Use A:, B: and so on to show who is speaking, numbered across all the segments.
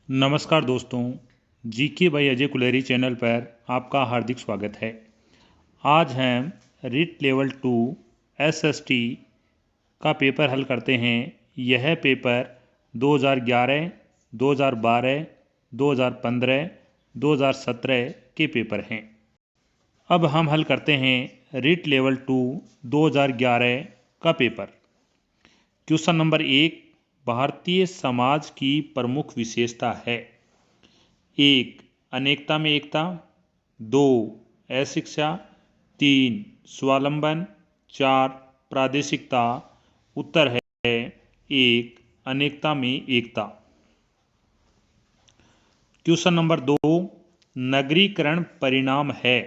A: नमस्कार दोस्तों, GK by Ajay Kuleri channel पर आपका हार्दिक स्वागत है। आज हम रिट लेवल 2 एसएसटी का पेपर हल करते हैं। यह पेपर 2011, 2012, 2015, 2017 के पेपर हैं। अब हम हल करते हैं रिट लेवल 2 2011 का paper. Question number 1, Bharatiya Samaj की प्रमुख विशेषता है। 1, अनेकता में एकता। 2, अशिक्षा। 3, स्वावलंबन। 4, प्रादेशिकता। उत्तर है 1, अनेकता में एकता। क्वेश्चन नंबर 2, नगरीकरण परिणाम है।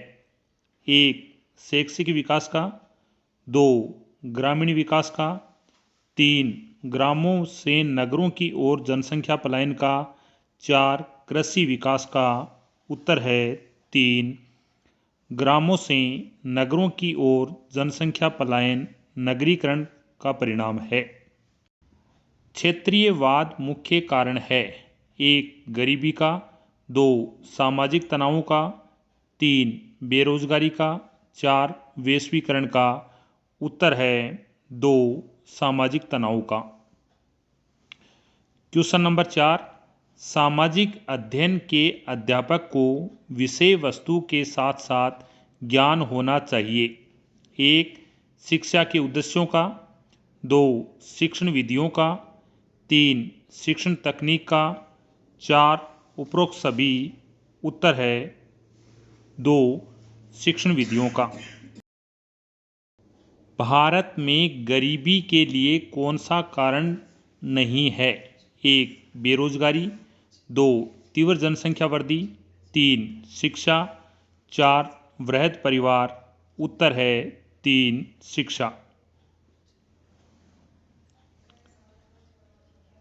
A: 1, शैक्षिक विकास का। 2, ग्रामीण विकास का। 3, ग्रामों से नगरों की ओर जनसंख्या पलायन का। 4, कृषि विकास का। उत्तर है 3, ग्रामों से नगरों की ओर जनसंख्या पलायन नगरीकरण का परिणाम है। क्षेत्रीयवाद मुख्य कारण है। 1, गरीबी का। 2, सामाजिक तनावों का। 3, बेरोजगारी का। 4, वैश्वीकरण का। उत्तर है 2, सामाजिक तनाव का। क्वेश्चन नंबर 4, सामाजिक अध्ययन के अध्यापक को विषय वस्तु के साथ साथ ज्ञान होना चाहिए। 1, शिक्षा के उद्देश्यों का। 2, शिक्षण विधियों का। 3, शिक्षण तकनीक का। 4, उपरोक्त सभी। उत्तर है 2, शिक्षण विधियों का। भारत में गरीबी के लिए कौन सा कारण नहीं है। 1, बेरोजगारी। 2, तीव्र जनसंख्या वृद्धि। 3, शिक्षा। 4, वृहद परिवार। उत्तर है 3, शिक्षा।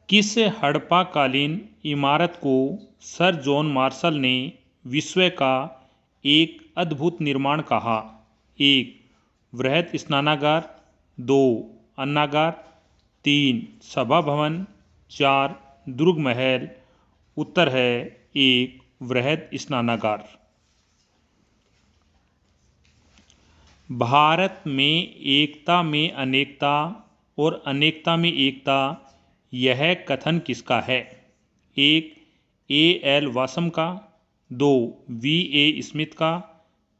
A: किस हड़प्पाकालीन इमारत को सर जॉन मार्शल ने विश्व का एक अद्भुत निर्माण कहा। 1, वृहद स्नानागार। 2, अन्नागार। 3, सभा भवन। 4, दुर्ग महल। उत्तर है 1, वृहद स्नानागार। भारत में एकता में अनेकता और अनेकता में एकता, यह कथन किसका है। 1, A.L. वासम का। 2, V.A. स्मिथ का।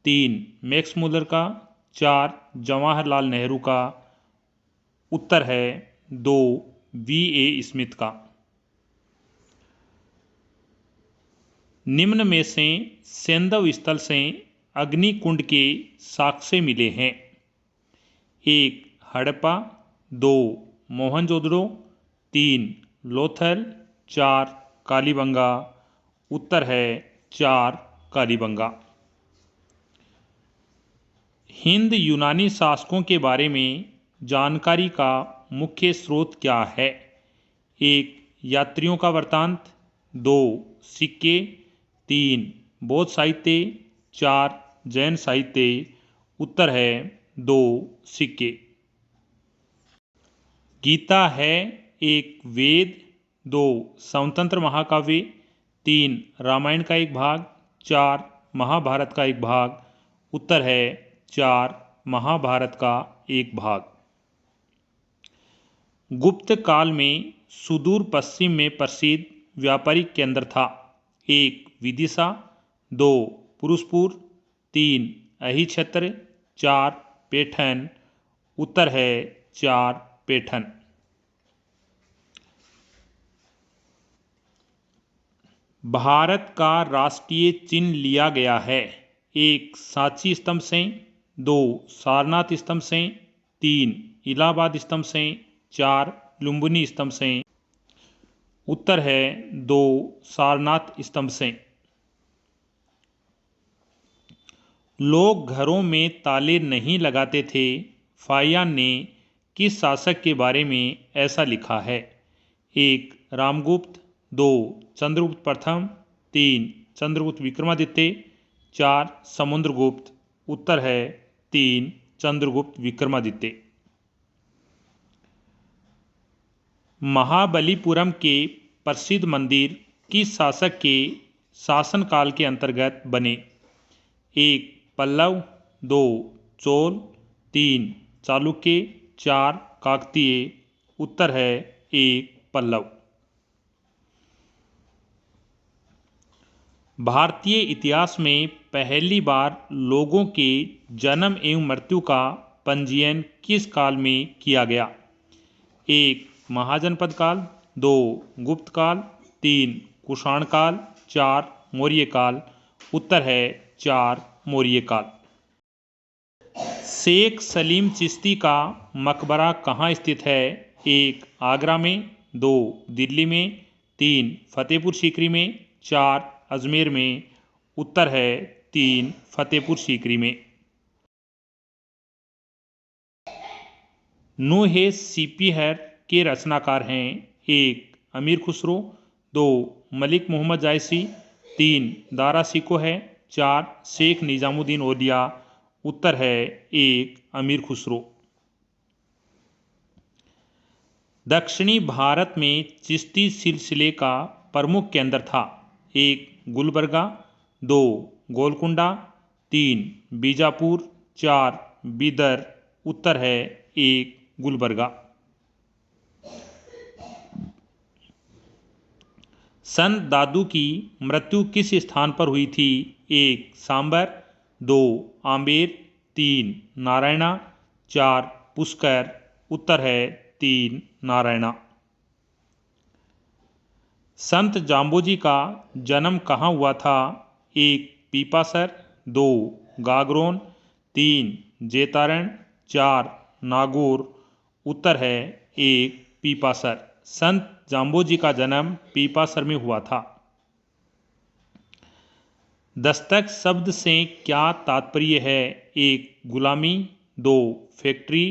A: 3, मैक्स मुलर का। 4, जवाहरलाल नेहरू का। उत्तर है 2, V.A. स्मिथ का। निम्न में से सैंधव स्थल से अग्निकुंड के साक्ष्य मिले हैं। 1, हड़प्पा। 2, मोहनजोदड़ो। 3, लोथल। 4, कालीबंगा। उत्तर है 4, कालीबंगा। हिंद यूनानी शासकों के बारे में जानकारी का मुख्य स्रोत क्या है। 1, यात्रियों का वृत्तांत। 2, सिक्के। 3, बौद्ध साहित्य। 4, जैन साहित्य। उत्तर है 2, सिक्के। गीता है 1, वेद। 2, स्वतंत्र महाकाव्य। 3, रामायण का एक भाग। 4, महाभारत का एक भाग। उत्तर है 4, महाभारत का एक भाग। गुप्त काल में सुदूर पश्चिम में प्रसिद्ध व्यापारिक केंद्र था। 1, विदिशा। 2, पुरुषपुर। 3, अहिछत्र। 4, पैठन। उत्तर है 4, पैठन। भारत का राष्ट्रीय चिन्ह लिया गया है। 1, सांची स्तंभ से। 2, सारनाथ स्तंभ से। 3, इलाहाबाद स्तंभ से। 4, लुम्बिनी स्तंभ से। उत्तर है 2, सारनाथ स्तंभ से। लोग घरों में ताले नहीं लगाते थे। फाहियान ने किस शासक के बारे में ऐसा लिखा है। 1, रामगुप्त। 2, चंद्रगुप्त प्रथम। 3, चंद्रगुप्त विक्रमादित्य। 4, समुद्रगुप्त। उत्तर है 3, चंद्रगुप्त विक्रमादित्य। महाबलीपुरम के प्रसिद्ध मंदिर किस शासक के शासनकाल के अंतर्गत बने? 1 पल्लव, 2 चोल, 3 चालुक्य, 4 काकतीय। उत्तर है 1 पल्लव। भारतीय इतिहास में पहली बार लोगों के जन्म एवं मृत्यु का पंजीयन किस काल में किया गया? 1 महाजनपद काल, 2 गुप्त काल, 3 कुषाण काल, 4 मौर्य काल। उत्तर है 4 मौर्य काल। शेख सलीम चिश्ती का मकबरा कहाँ स्थित है? 1 आगरा में, 2 दिल्ली में, 3 फतेहपुर सीकरी में, 4 अजमेर में। उत्तर है 3 फतेहपुर सीकरी में। नूहे सिपीहर के रचनाकार हैं? 1 अमीर खुसरो, 2 मलिक मोहम्मद जायसी, 3 दारा शिकोह है, 4 शेख निजामुद्दीन औलिया। उत्तर है 1 अमीर खुसरो। दक्षिणी भारत में चिश्ती सिलसिले का प्रमुख केंद्र था? 1 गुलबर्गा, 2 गोलकुंडा, 3 बीजापुर, 4 बीदर। उत्तर है 1 गुलबर्गा। संत दादू की मृत्यु किस स्थान पर हुई थी? 1 सांबर, 2 आम्बेर, 3 नारायणा, 4 पुष्कर। उत्तर है 3 नारायणा। संत जाम्बोजी का जन्म कहाँ हुआ था? 1 पीपासर, 2 गागरोन, 3 जेतारण, 4 नागौर। उत्तर है 1 पीपासर। संत जाम्बोजी का जन्म पीपासर में हुआ था। दस्तक शब्द से क्या तात्पर्य है? 1 गुलामी, 2 फैक्ट्री,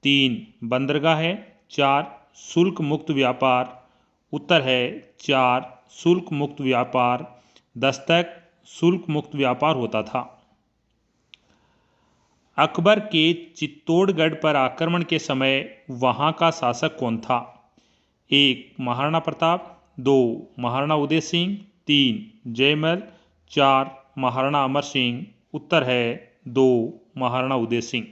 A: 3 बंदरगाह है, 4 शुल्क मुक्त व्यापार। उत्तर है 4 शुल्क मुक्त व्यापार। दस्तक शुल्क मुक्त व्यापार होता था। अकबर के चित्तौड़गढ़ पर आक्रमण के समय वहां का शासक कौन था? 1 महाराणा प्रताप, 2 महाराणा उदय सिंह, 3 जयमल, 4 महाराणा अमर सिंह। उत्तर है 2 महाराणा उदय सिंह।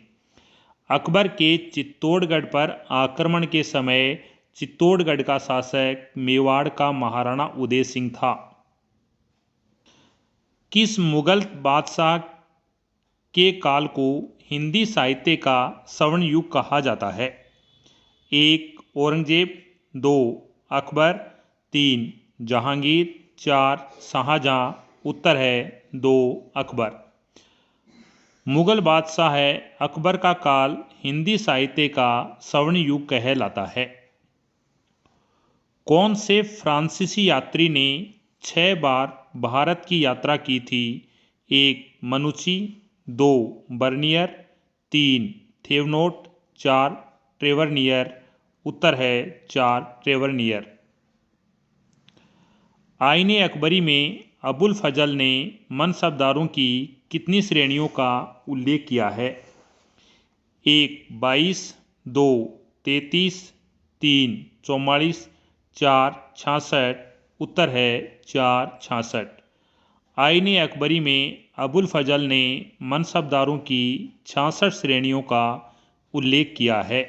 A: अकबर के चित्तौड़गढ़ पर आक्रमण के समय चित्तौड़गढ़ का शासक मेवाड़ का महाराणा उदय सिंह था। किस मुगल बादशाह के काल को हिंदी साहित्य का स्वर्ण युग कहा जाता है? 1 औरंगजेब, 2 अकबर, 3 जहांगीर, 4 शाहजहां। उत्तर है 2 अकबर। मुगल बादशाह अकबर का काल हिंदी साहित्य का स्वर्ण युग कहलाता है। कौन से फ्रांसीसी यात्री ने 6 बार भारत की यात्रा की थी? 1 मनुची, 2 बर्नियर, 3 थेवनोट, 4 ट्रेवरनियर। उत्तर है 4 ट्रेवरनियर। आईने अकबरी में अबुल फजल ने मनसबदारों की कितनी श्रेणियों का उल्लेख किया है? 1 22, 2 33, 3 44, 4 66। उत्तर है 4 66। आईने अकबरी में अबुल फजल ने मनसबदारों की 66 श्रेणियों का उल्लेख किया है।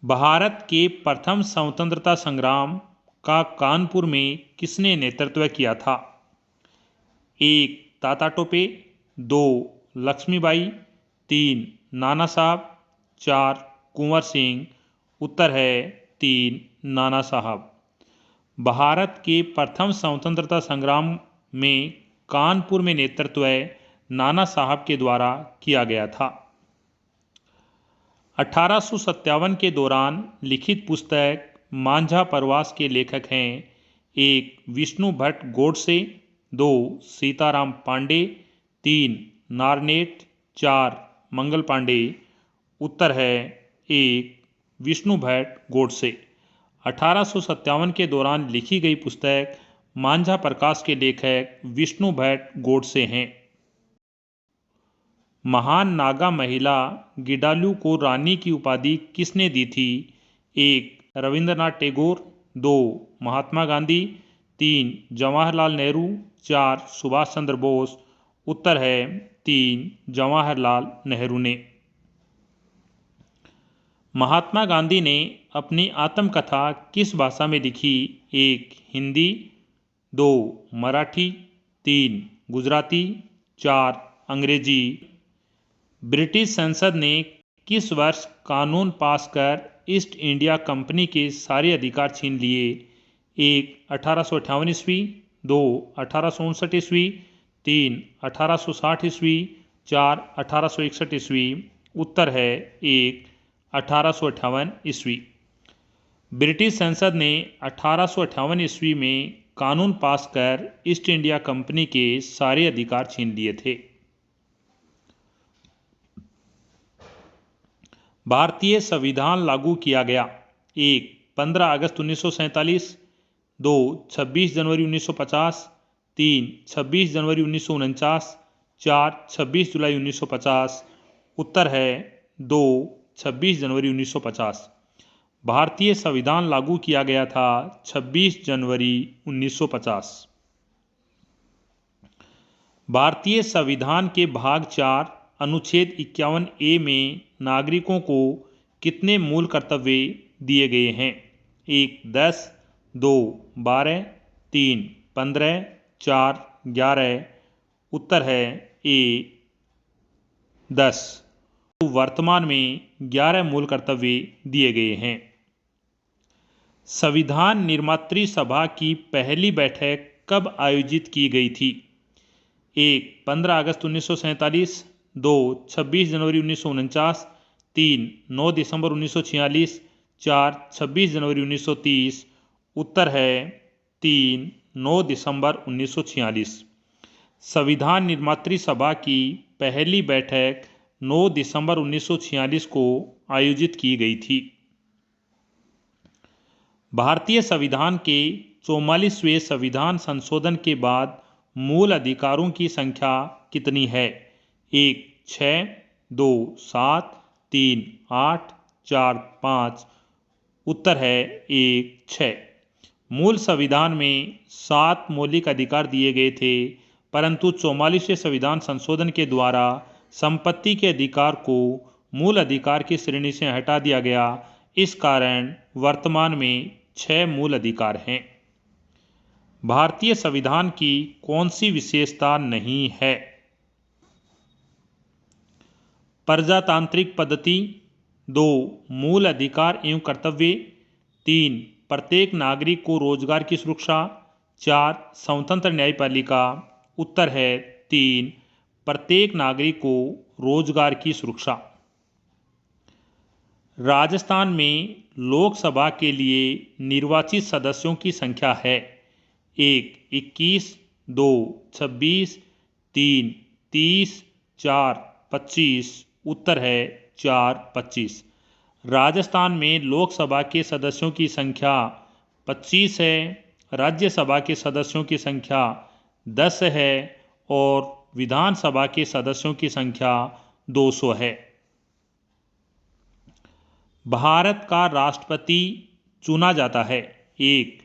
A: भारत के प्रथम स्वतंत्रता संग्राम का कानपुर में किसने नेतृत्व किया था? 1 ताता टोपे, 2 लक्ष्मीबाई, 3 नाना साहब, 4 कुंवर सिंह। उत्तर है 3 नाना साहब। भारत के प्रथम स्वतंत्रता संग्राम में कानपुर में नेतृत्व नाना साहब के द्वारा किया गया था। 1857 के दौरान लिखित पुस्तक मांझा प्रवास के लेखक हैं? 1 विष्णु भट्ट गोडसे, 2 सीताराम पांडे, 3 नारनेट, 4 मंगल पांडे। उत्तर है 1 विष्णु भट्ट गोडसे। 1857 के दौरान लिखी गई पुस्तक मांझा प्रकाश के लेखक विष्णु भट्ट गोडसे हैं। महान नागा महिला गिडालू को रानी की उपाधि किसने दी थी? 1 रविंद्रनाथ टैगोर, 2 महात्मा गांधी, 3 जवाहरलाल नेहरू, 4 सुभाष चंद्र बोस। उत्तर है 3 जवाहरलाल नेहरू ने। महात्मा गांधी ने अपनी आत्मकथा किस भाषा में लिखी? 1 हिंदी, 2 मराठी, 3 गुजराती, 4 अंग्रेजी। ब्रिटिश संसद ने किस वर्ष कानून पास कर ईस्ट इंडिया कंपनी के सारे अधिकार छीन लिए? 1 1858 ईस्वी, 2 1859 ईस्वी, 3 1860 ईस्वी, 4 1861 ईस्वी। उत्तर है 1 1858 ईस्वी। ब्रिटिश संसद ने 1858 ईस्वी में कानून पास कर ईस्ट इंडिया कंपनी के सारे अधिकार छीन लिए थे। भारतीय संविधान लागू किया गया। 1 15 अगस्त 1947, 2 26 जनवरी 1950, 3 26 जनवरी 1949, 4 26 जुलाई 1950। उत्तर है 2 26 जनवरी 1950। भारतीय संविधान लागू किया गया था 26 जनवरी 1950। भारतीय संविधान के भाग 4 अनुच्छेद 51A में नागरिकों को कितने मूल कर्तव्य दिए गए हैं? 1 10, 2 12, 3 15, 4 11। उत्तर है A 10। वर्तमान में 11 मूल कर्तव्य दिए गए हैं। संविधान निर्मात्री सभा की पहली बैठक कब आयोजित की गई थी? 1 15 अगस्त 1947, 2 26 जनवरी 1949, 3 9 दिसंबर 1946, 4 26 जनवरी 1930। उत्तर है 3 9 दिसंबर 1946। संविधान निर्मात्री सभा की पहली बैठक 9 दिसंबर 1946 को आयोजित की गई थी। भारतीय संविधान के 44वें संविधान संशोधन के बाद मूल अधिकारों की संख्या कितनी है? 1 6, 2 7, 3 8, 4 5। उत्तर है 1 6। मूल संविधान में 7 मौलिक अधिकार दिए गए थे, परंतु 44वें संविधान संशोधन के द्वारा संपत्ति के अधिकार को मूल अधिकार की श्रेणी से हटा दिया गया। इस कारण वर्तमान में 6 मूल अधिकार हैं। भारतीय संविधान की कौन सी विशेषता नहीं है? प्रजातांत्रिक पद्धति, 2 मूल अधिकार एवं कर्तव्य, 3 प्रत्येक नागरिक को रोजगार की सुरक्षा, 4 स्वतंत्र न्यायपालिका। उत्तर है 3 प्रत्येक नागरिक को रोजगार की सुरक्षा। राजस्थान में लोकसभा के लिए निर्वाचित सदस्यों की संख्या है? 1 21, 2 26, 3 30, 4 25। उत्तर है 4 25। राजस्थान में लोकसभा के सदस्यों की संख्या 25 है, राज्यसभा के सदस्यों की संख्या 10 है और विधानसभा के सदस्यों की संख्या 200 है। भारत का राष्ट्रपति चुना जाता है? 1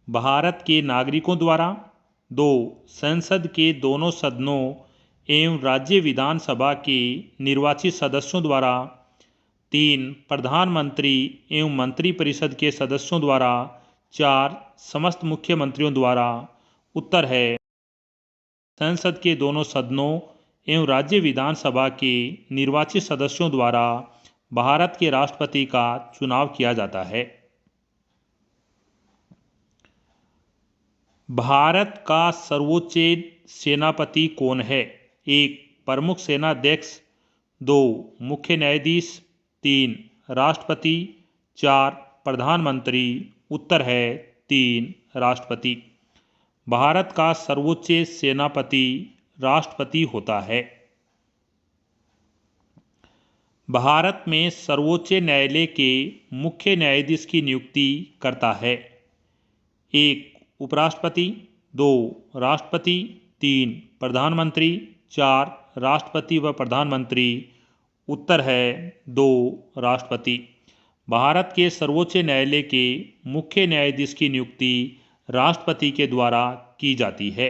A: भारत के नागरिकों द्वारा, 2 संसद के दोनों सदनों एवं राज्य विधानसभा के निर्वाचित सदस्यों द्वारा, 3 प्रधानमंत्री एवं मंत्रिपरिषद के सदस्यों द्वारा, 4 समस्त मुख्यमंत्रियों द्वारा। उत्तर है संसद के दोनों सदनों एवं राज्य विधानसभा के निर्वाचित सदस्यों द्वारा भारत के राष्ट्रपति का चुनाव किया जाता है। भारत का सर्वोच्च सेनापति कौन है? 1 प्रमुख सेनाध्यक्ष, 2 मुख्य न्यायाधीश, 3 राष्ट्रपति, 4 प्रधानमंत्री। उत्तर है 3 राष्ट्रपति। भारत का सर्वोच्च सेनापति राष्ट्रपति होता है। भारत में सर्वोच्च न्यायालय के मुख्य न्यायाधीश की नियुक्ति करता है? 1 उपराष्ट्रपति, 2 राष्ट्रपति, 3 प्रधानमंत्री, 4 राष्ट्रपति व प्रधानमंत्री। उत्तर है 2 राष्ट्रपति। भारत के सर्वोच्च न्यायालय के मुख्य न्यायाधीश की नियुक्ति राष्ट्रपति के द्वारा की जाती है।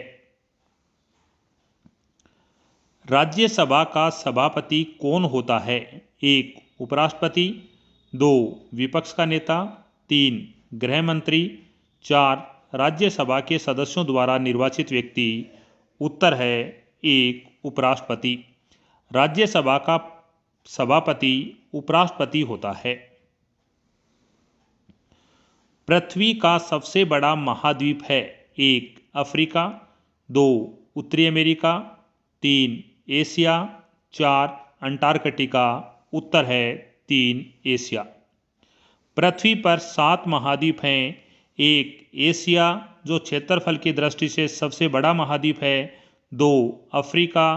A: राज्यसभा का सभापति कौन होता है? 1. उपराष्ट्रपति, 2. विपक्ष का नेता, 3. गृह मंत्री, 4. राज्यसभा के सदस्यों द्वारा निर्वाचित व्यक्ति। उत्तर है 1. उपराष्ट्रपति। राज्यसभा का सभापति उपराष्ट्रपति होता है। पृथ्वी का सबसे बड़ा महाद्वीप है? 1. अफ्रीका, 2. उत्तरी अमेरिका, 3. एशिया, 4. अंटार्कटिका। उत्तर है 3. एशिया। पृथ्वी पर 7 महाद्वीप हैं। 1. एशिया जो क्षेत्रफल की दृष्टि से सबसे बड़ा महाद्वीप है, 2. अफ्रीका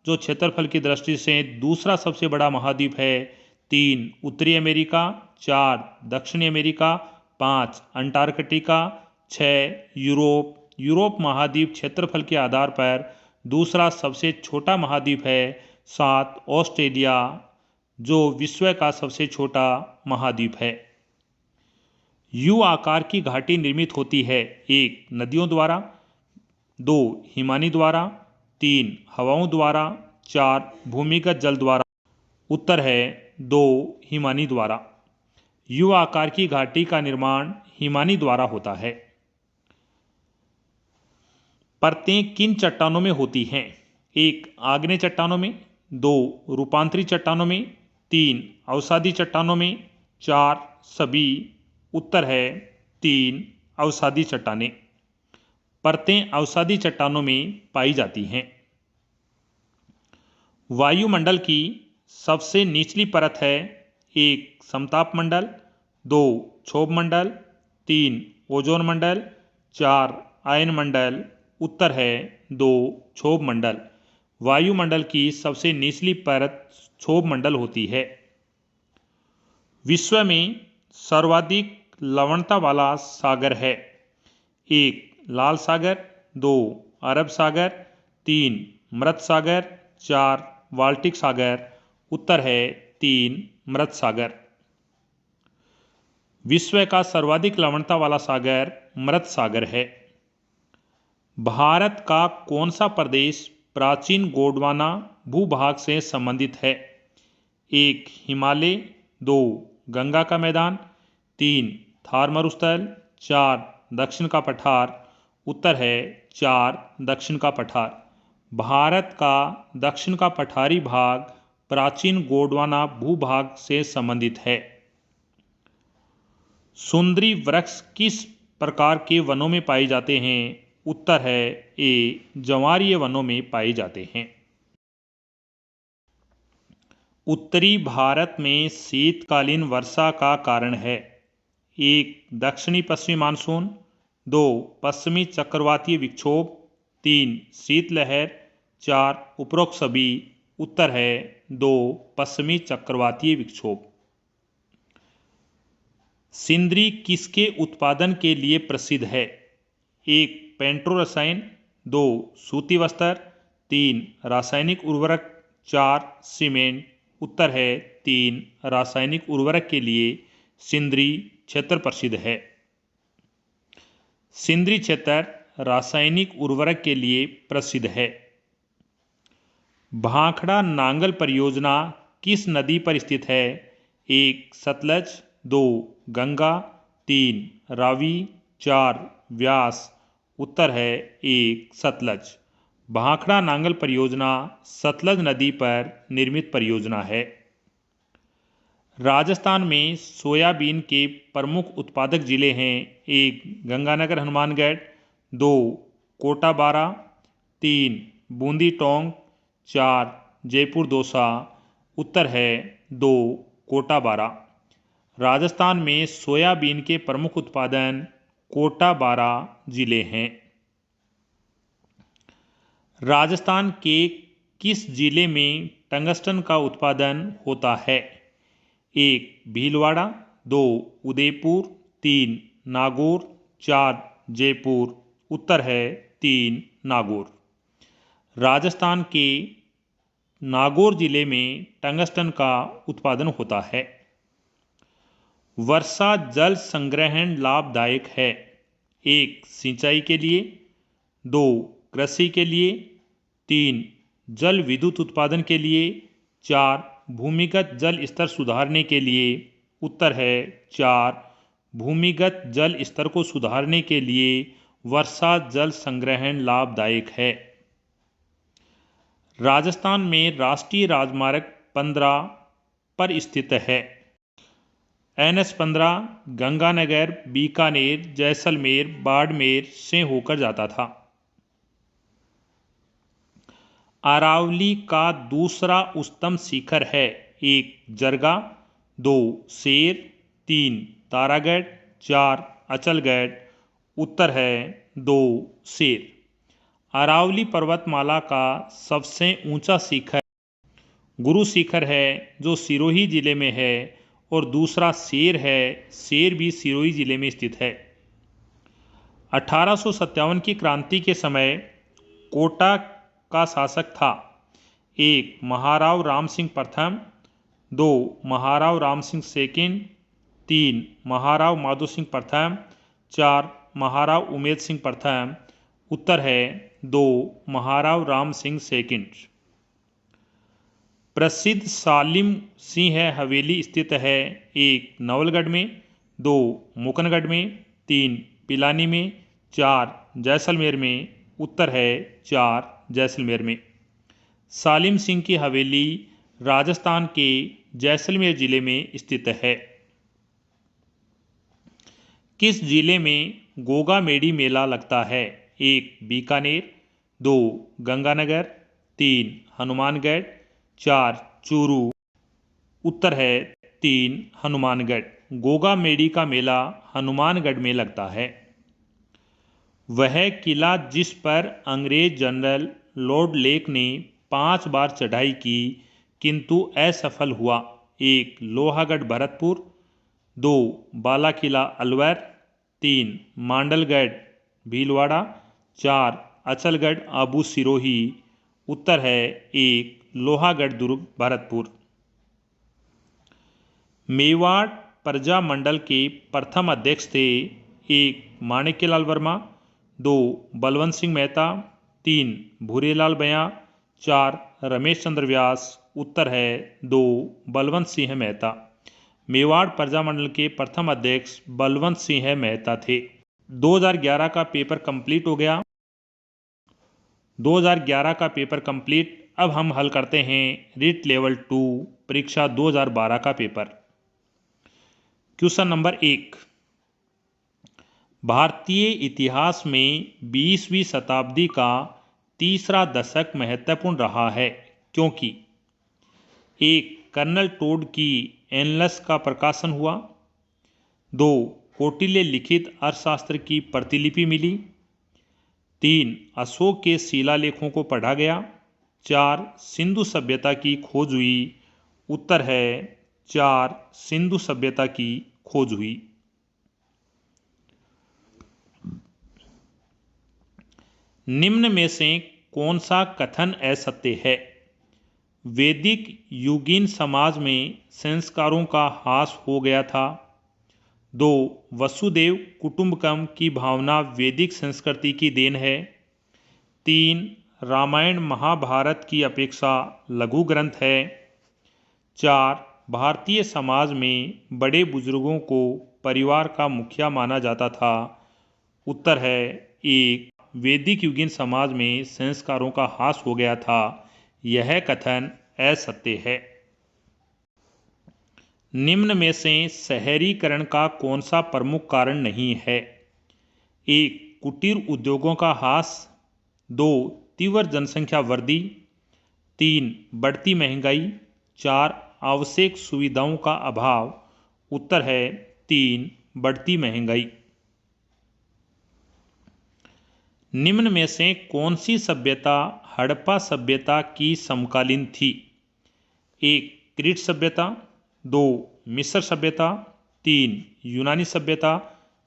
A: जो क्षेत्रफल की दृष्टि से दूसरा सबसे बड़ा महाद्वीप है, 3. उत्तरी अमेरिका, 4. दक्षिणी अमेरिका, 5. अंटार्कटिका, 6. यूरोप। यूरोप महाद्वीप क्षेत्रफल के आधार पर दूसरा सबसे छोटा महाद्वीप है। 7. ऑस्ट्रेलिया जो विश्व का सबसे छोटा महाद्वीप है। यू आकार की घाटी निर्मित होती है? 1. नदियों द्वारा, 2. हिमानी द्वारा, 3. हवाओं द्वारा, 4. भूमिगत जल द्वारा। उत्तर है 2. हिमानी द्वारा। यू आकार की घाटी का निर्माण हिमानी द्वारा होता है। परतें किन चट्टानों में होती हैं? 1. आग्नेय चट्टानों में, 2. रूपांतरित चट्टानों में, 3. अवसादी चट्टानों में, 4. सभी। उत्तर है 3. अवसादी चट्टानें। परतें अवसादी चट्टानों में पाई जाती हैं। वायुमंडल की सबसे निचली परत है? 1. समताप मंडल, 2. क्षोभ मंडल, 3. ओजोन मंडल, 4. आयन मंडल। उत्तर है 2. क्षोभ मंडल। वायुमंडल की सबसे निचली परत क्षोभ मंडल होती है। विश्व में सर्वाधिक लवणता वाला सागर है? 1. लाल सागर, 2. अरब सागर, 3. मृत सागर, 4. बाल्टिक सागर। उत्तर है 3. मृत सागर। विश्व का सर्वाधिक लवणता वाला सागर मृत सागर है। भारत का कौन सा प्रदेश प्राचीन गोंडवाना भूभाग से संबंधित है? 1. हिमालय, 2. गंगा का मैदान, 3. थार मरुस्थल, 4. दक्षिण का पठार। उत्तर है 4. दक्षिण का पठार। भारत का दक्षिण का पठारी भाग प्राचीन गोंडवाना भूभाग से संबंधित है। सुंदरी वृक्ष किस प्रकार के वनों में पाए जाते हैं? उत्तर है ए. ज्वारीय वनों में पाए जाते हैं। उत्तरी भारत में शीतकालीन वर्षा का कारण है? 1. दक्षिणी पश्चिमी मानसून, 2. पश्चिमी चक्रवातीय विक्षोभ, 3. शीतलहर, 4. उपरोक्त सभी। उत्तर है 2. पश्चिमी चक्रवातीय विक्षोभ। सिंदरी किसके उत्पादन के लिए प्रसिद्ध है? 1. पेट्रो रसायन, 2. सूती वस्त्र, 3. रासायनिक उर्वरक, 4. सीमेंट। उत्तर है 3. रासायनिक उर्वरक के लिए सिंदरी क्षेत्र प्रसिद्ध है। सिंदरी क्षेत्र रासायनिक उर्वरक के लिए प्रसिद्ध है। भाखड़ा नांगल परियोजना किस नदी पर स्थित है? 1. सतलज, 2. गंगा, 3. रावी, 4. व्यास। उत्तर है 1. सतलज। भाखड़ा नांगल परियोजना सतलज नदी पर निर्मित परियोजना है। राजस्थान में सोयाबीन के प्रमुख उत्पादक जिले हैं? 1. गंगानगर हनुमानगढ़, 2. कोटा बारा, 3. बूंदी टोंक, 4. जयपुर दौसा। उत्तर है 2. कोटा बारा। राजस्थान में सोयाबीन के प्रमुख उत्पादन कोटा बारा जिले हैं। राजस्थान के किस जिले में टंगस्टन का उत्पादन होता है? 1. भीलवाड़ा, 2. उदयपुर, 3. नागौर, 4. जयपुर। उत्तर है 3. नागौर। राजस्थान के नागौर जिले में टंगस्टन का उत्पादन होता है। वर्षा जल संग्रहण लाभदायक है। 1. सिंचाई के लिए, 2. कृषि के लिए, 3. जल विद्युत उत्पादन के लिए, 4. भूमिगत जल स्तर सुधारने के लिए। उत्तर है 4. भूमिगत जल स्तर को सुधारने के लिए वर्षा जल संग्रहण लाभदायक है। राजस्थान में राष्ट्रीय राजमार्ग 15 पर स्थित है। NH 15 गंगानगर, बीकानेर, जैसलमेर, बाड़मेर से होकर जाता था। अरावली का दूसरा उच्चतम शिखर है। 1. जरगा, 2. शेर, 3. तारागढ़, 4. अचलगढ़। उत्तर है 2. शेर। अरावली पर्वतमाला का सबसे ऊंचा शिखर गुरु शिखर है जो सिरोही जिले में है, और दूसरा शेर है। शेर भी सिरोही जिले में स्थित है। 1857 की क्रांति के समय कोटा का शासक था। 1. महाराव राम सिंह प्रथम, 2. महाराव राम सिंह सेकंड, 3. महाराव माधो सिंह प्रथम, 4. महाराव उमेद सिंह प्रथम। उत्तर है 2. महाराव राम सिंह सेकंड। प्रसिद्ध सालिम सिंह हवेली स्थित है। 1. नवलगढ़ में, 2. मुकनगढ़ में, 3. पिलानी में, 4. जैसलमेर में। उत्तर है 4. जैसलमेर में। सालिम सिंह की हवेली राजस्थान के जैसलमेर जिले में स्थित है। किस जिले में गोगा मेडी मेला लगता है? 1. बीकानेर, 2. गंगानगर, 3. हनुमानगढ़, 4. चूरू। उत्तर है 3. हनुमानगढ़। गोगा मेडी का मेला हनुमानगढ़ में लगता है। वह किला जिस पर अंग्रेज जनरल लॉर्ड लेक ने 5 बार चढ़ाई की किंतु असफल हुआ। 1. लोहागढ़ भरतपुर, 2. बाला किला अलवर, 3. मांडलगढ़ भीलवाड़ा, 4. अचलगढ़ आबू सिरोही। उत्तर है 1. लोहागढ़ दुर्ग भरतपुर। मेवाड़ प्रजा मंडल के प्रथम अध्यक्ष थे। 1. माणिक्यलाल वर्मा, 2. बलवंत सिंह मेहता, 3. भूरेलाल बयां, 4. रमेश चंद्र व्यास। उत्तर है 2. बलवंत सिंह मेहता। मेवाड़ प्रजामंडल के प्रथम अध्यक्ष बलवंत सिंह मेहता थे। 2011 का पेपर कंप्लीट हो गया। 2011 का पेपर कंप्लीट। अब हम हल करते हैं रीट लेवल 2 परीक्षा 2012 का पेपर। Question number 1। भारतीय इतिहास में 20वीं शताब्दी का तीसरा दशक महत्वपूर्ण रहा है क्योंकि 1. कर्नल टोड की एनलस का प्रकाशन हुआ, 2. कौटिल्य लिखित अर्थशास्त्र की प्रतिलिपि मिली, 3. अशोक के शिलालेखों को पढ़ा गया, 4. सिंधु सभ्यता की खोज हुई। उत्तर है 4. सिंधु सभ्यता की खोज हुई। निम्न में से कौन सा कथन असत्य है? वैदिक युगीन समाज में संस्कारों का ह्रास हो गया था। 2. वसुदेव कुटुंबकम की भावना वैदिक संस्कृति की देन है। 3. रामायण महाभारत की अपेक्षा लघु ग्रंथ है। 4. भारतीय समाज में बड़े बुजुर्गों को परिवार का मुखिया माना जाता था। उत्तर है 1. वैदिक युगीन समाज में संस्कारों का ह्रास हो गया था। यह कथन असत्य है। निम्न में से शहरीकरण का कौन सा प्रमुख कारण नहीं है? 1. कुटीर उद्योगों का ह्रास, 2. तीव्र जनसंख्या वृद्धि, 3. बढ़ती महंगाई, 4. आवश्यक सुविधाओं का अभाव। उत्तर है 3. बढ़ती महंगाई। निम्न में से कौन सी सभ्यता हड़प्पा सभ्यता की समकालीन थी? 1. क्रीट सभ्यता, 2. मिस्र सभ्यता, 3. यूनानी सभ्यता,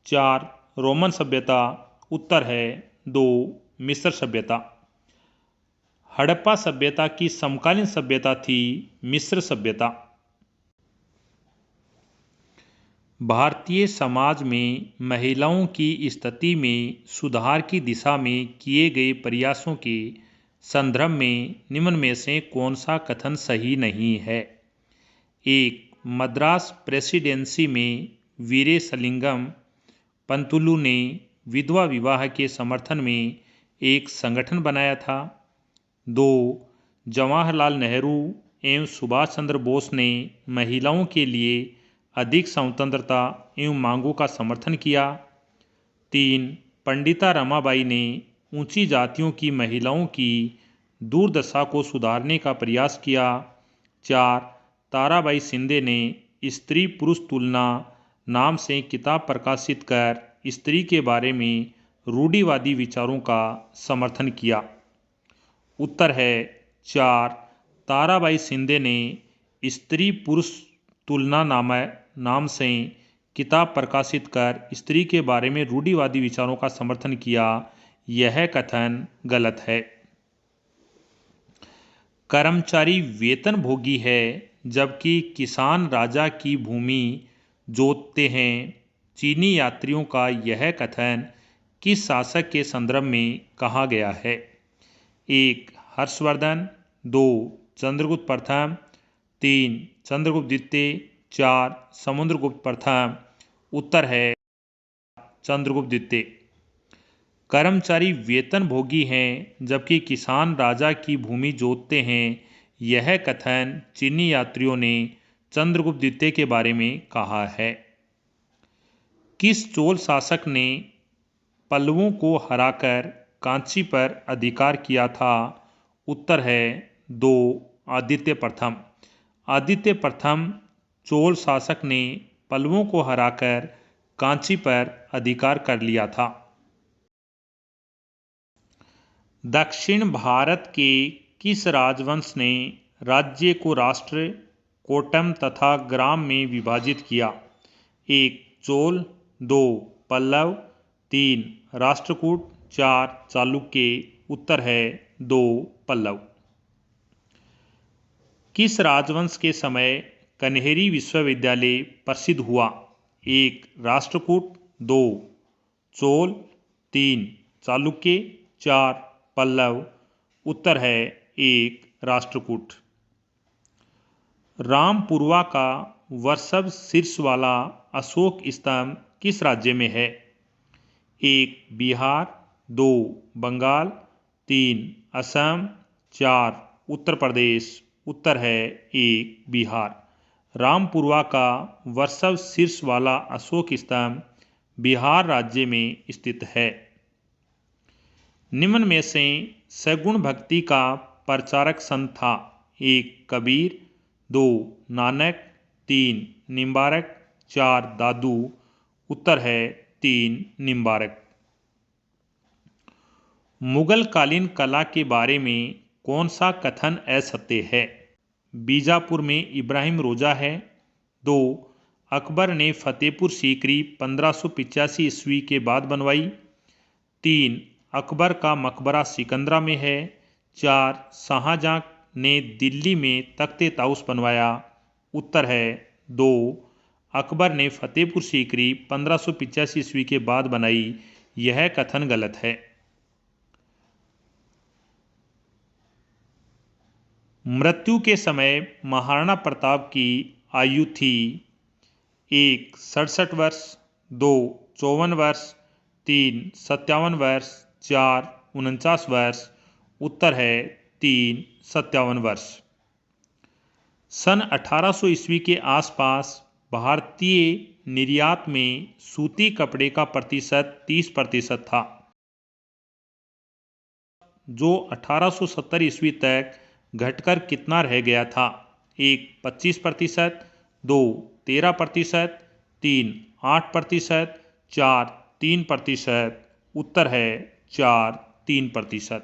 A: 4. रोमन सभ्यता। उत्तर है 2. मिस्र सभ्यता। हड़प्पा सभ्यता की समकालीन सभ्यता थी मिस्र सभ्यता। भारतीय समाज में महिलाओं की स्थिति में सुधार की दिशा में किए गए प्रयासों के संदर्भ में निम्न में से कौन सा कथन सही नहीं है? 1. मद्रास प्रेसिडेंसी में वीरेशलिंगम पंतुलु ने विधवा विवाह के समर्थन में एक संगठन बनाया था। 2. जवाहरलाल नेहरू एवं सुभाष चंद्र बोस ने महिलाओं के लिए अधिक स्वतंत्रता एवं मांगों का समर्थन किया। 3. पंडिता रमाबाई ने ऊंची जातियों की महिलाओं की दुर्दशा को सुधारने का प्रयास किया। 4. ताराबाई शिंदे ने स्त्री पुरुष तुलना नाम से किताब प्रकाशित कर स्त्री के बारे में रूढ़िवादी विचारों का समर्थन किया। उत्तर है 4. ताराबाई शिंदे ने स्त्री पुरुष तुलना नाम से किताब प्रकाशित कर स्त्री के बारे में रूढ़िवादी विचारों का समर्थन किया। यह कथन गलत है। कर्मचारी वेतन भोगी है जबकि किसान राजा की भूमि जोतते हैं। चीनी यात्रियों का यह कथन किस शासक के संदर्भ में कहा गया है? 1. हर्षवर्धन। 2. चंद्रगुप्त प्रथम। 3. चंद्रगुप्त द्वितीय। 4. समुद्रगुप्त प्रथम। उत्तर है चंद्रगुप्त द्वितीय। कर्मचारी वेतन भोगी हैं जबकि किसान राजा की भूमि जोतते हैं। यह कथन चीनी यात्रियों ने चंद्रगुप्त द्वितीय के बारे में कहा है। किस चोल शासक ने पल्लवों को हराकर कांची पर अधिकार किया था? उत्तर है 2. आदित्य प्रथम। आदित्य प्रथम चोल शासक ने पल्लवों को हराकर कांची पर अधिकार कर लिया था। दक्षिण भारत के किस राजवंश ने राज्य को राष्ट्र, कोटम तथा ग्राम में विभाजित किया? 1. चोल। 2. पल्लव। 3. राष्ट्रकूट। 4. चालुक्य। उत्तर है 2. पल्लव। किस राजवंश के समय कन्हेरी विश्वविद्यालय प्रसिद्ध हुआ? 1. राष्ट्रकूट। 2. चोल। 3. चालुक्य। 4. पल्लव। उत्तर है 1. राष्ट्रकूट। रामपुरवा का वर्षभ शीर्ष वाला अशोक स्तंभ किस राज्य में है? 1. बिहार। 2. बंगाल। 3. असम। 4. उत्तर प्रदेश। उत्तर है 1. बिहार। रामपुरवा का वर्षभ शीर्ष वाला अशोक स्तंभ बिहार राज्य में स्थित है। निम्न में से सगुण भक्ति का प्रचारक संत था? 1. कबीर। 2. नानक। 3. निम्बारक। 4. दादू। उत्तर है 3. निम्बारक। मुगल कालीन कला के बारे में कौन सा कथन असत्य है? बीजापुर में इब्राहिम रोजा है। 2. अकबर ने फतेहपुर सीकरी 1585 ईस्वी के बाद बनवाई। 3. अकबर का मकबरा सिकंदरा में है। 4. शाहजहां ने दिल्ली में तख्ते ताउस बनवाया। उत्तर है 2. अकबर ने फतेहपुर सीकरी 1585 ईस्वी के बाद बनाई। यह कथन गलत है। मृत्यु के समय महाराणा प्रताप की आयु थी? 1. 67 वर्ष। 2. 54 वर्ष। 3. 57 वर्ष। 4. 49 वर्ष। उत्तर है 3. 57 वर्ष। सन 1800 ईस्वी के आसपास भारतीय निर्यात में सूती कपड़े का प्रतिशत 30% था, जो 1870 ईस्वी तक घटकर कितना रह गया था? 1. 25%। 2. 13%। 3. 8%। 4. 3%। उत्तर है 4. 3%।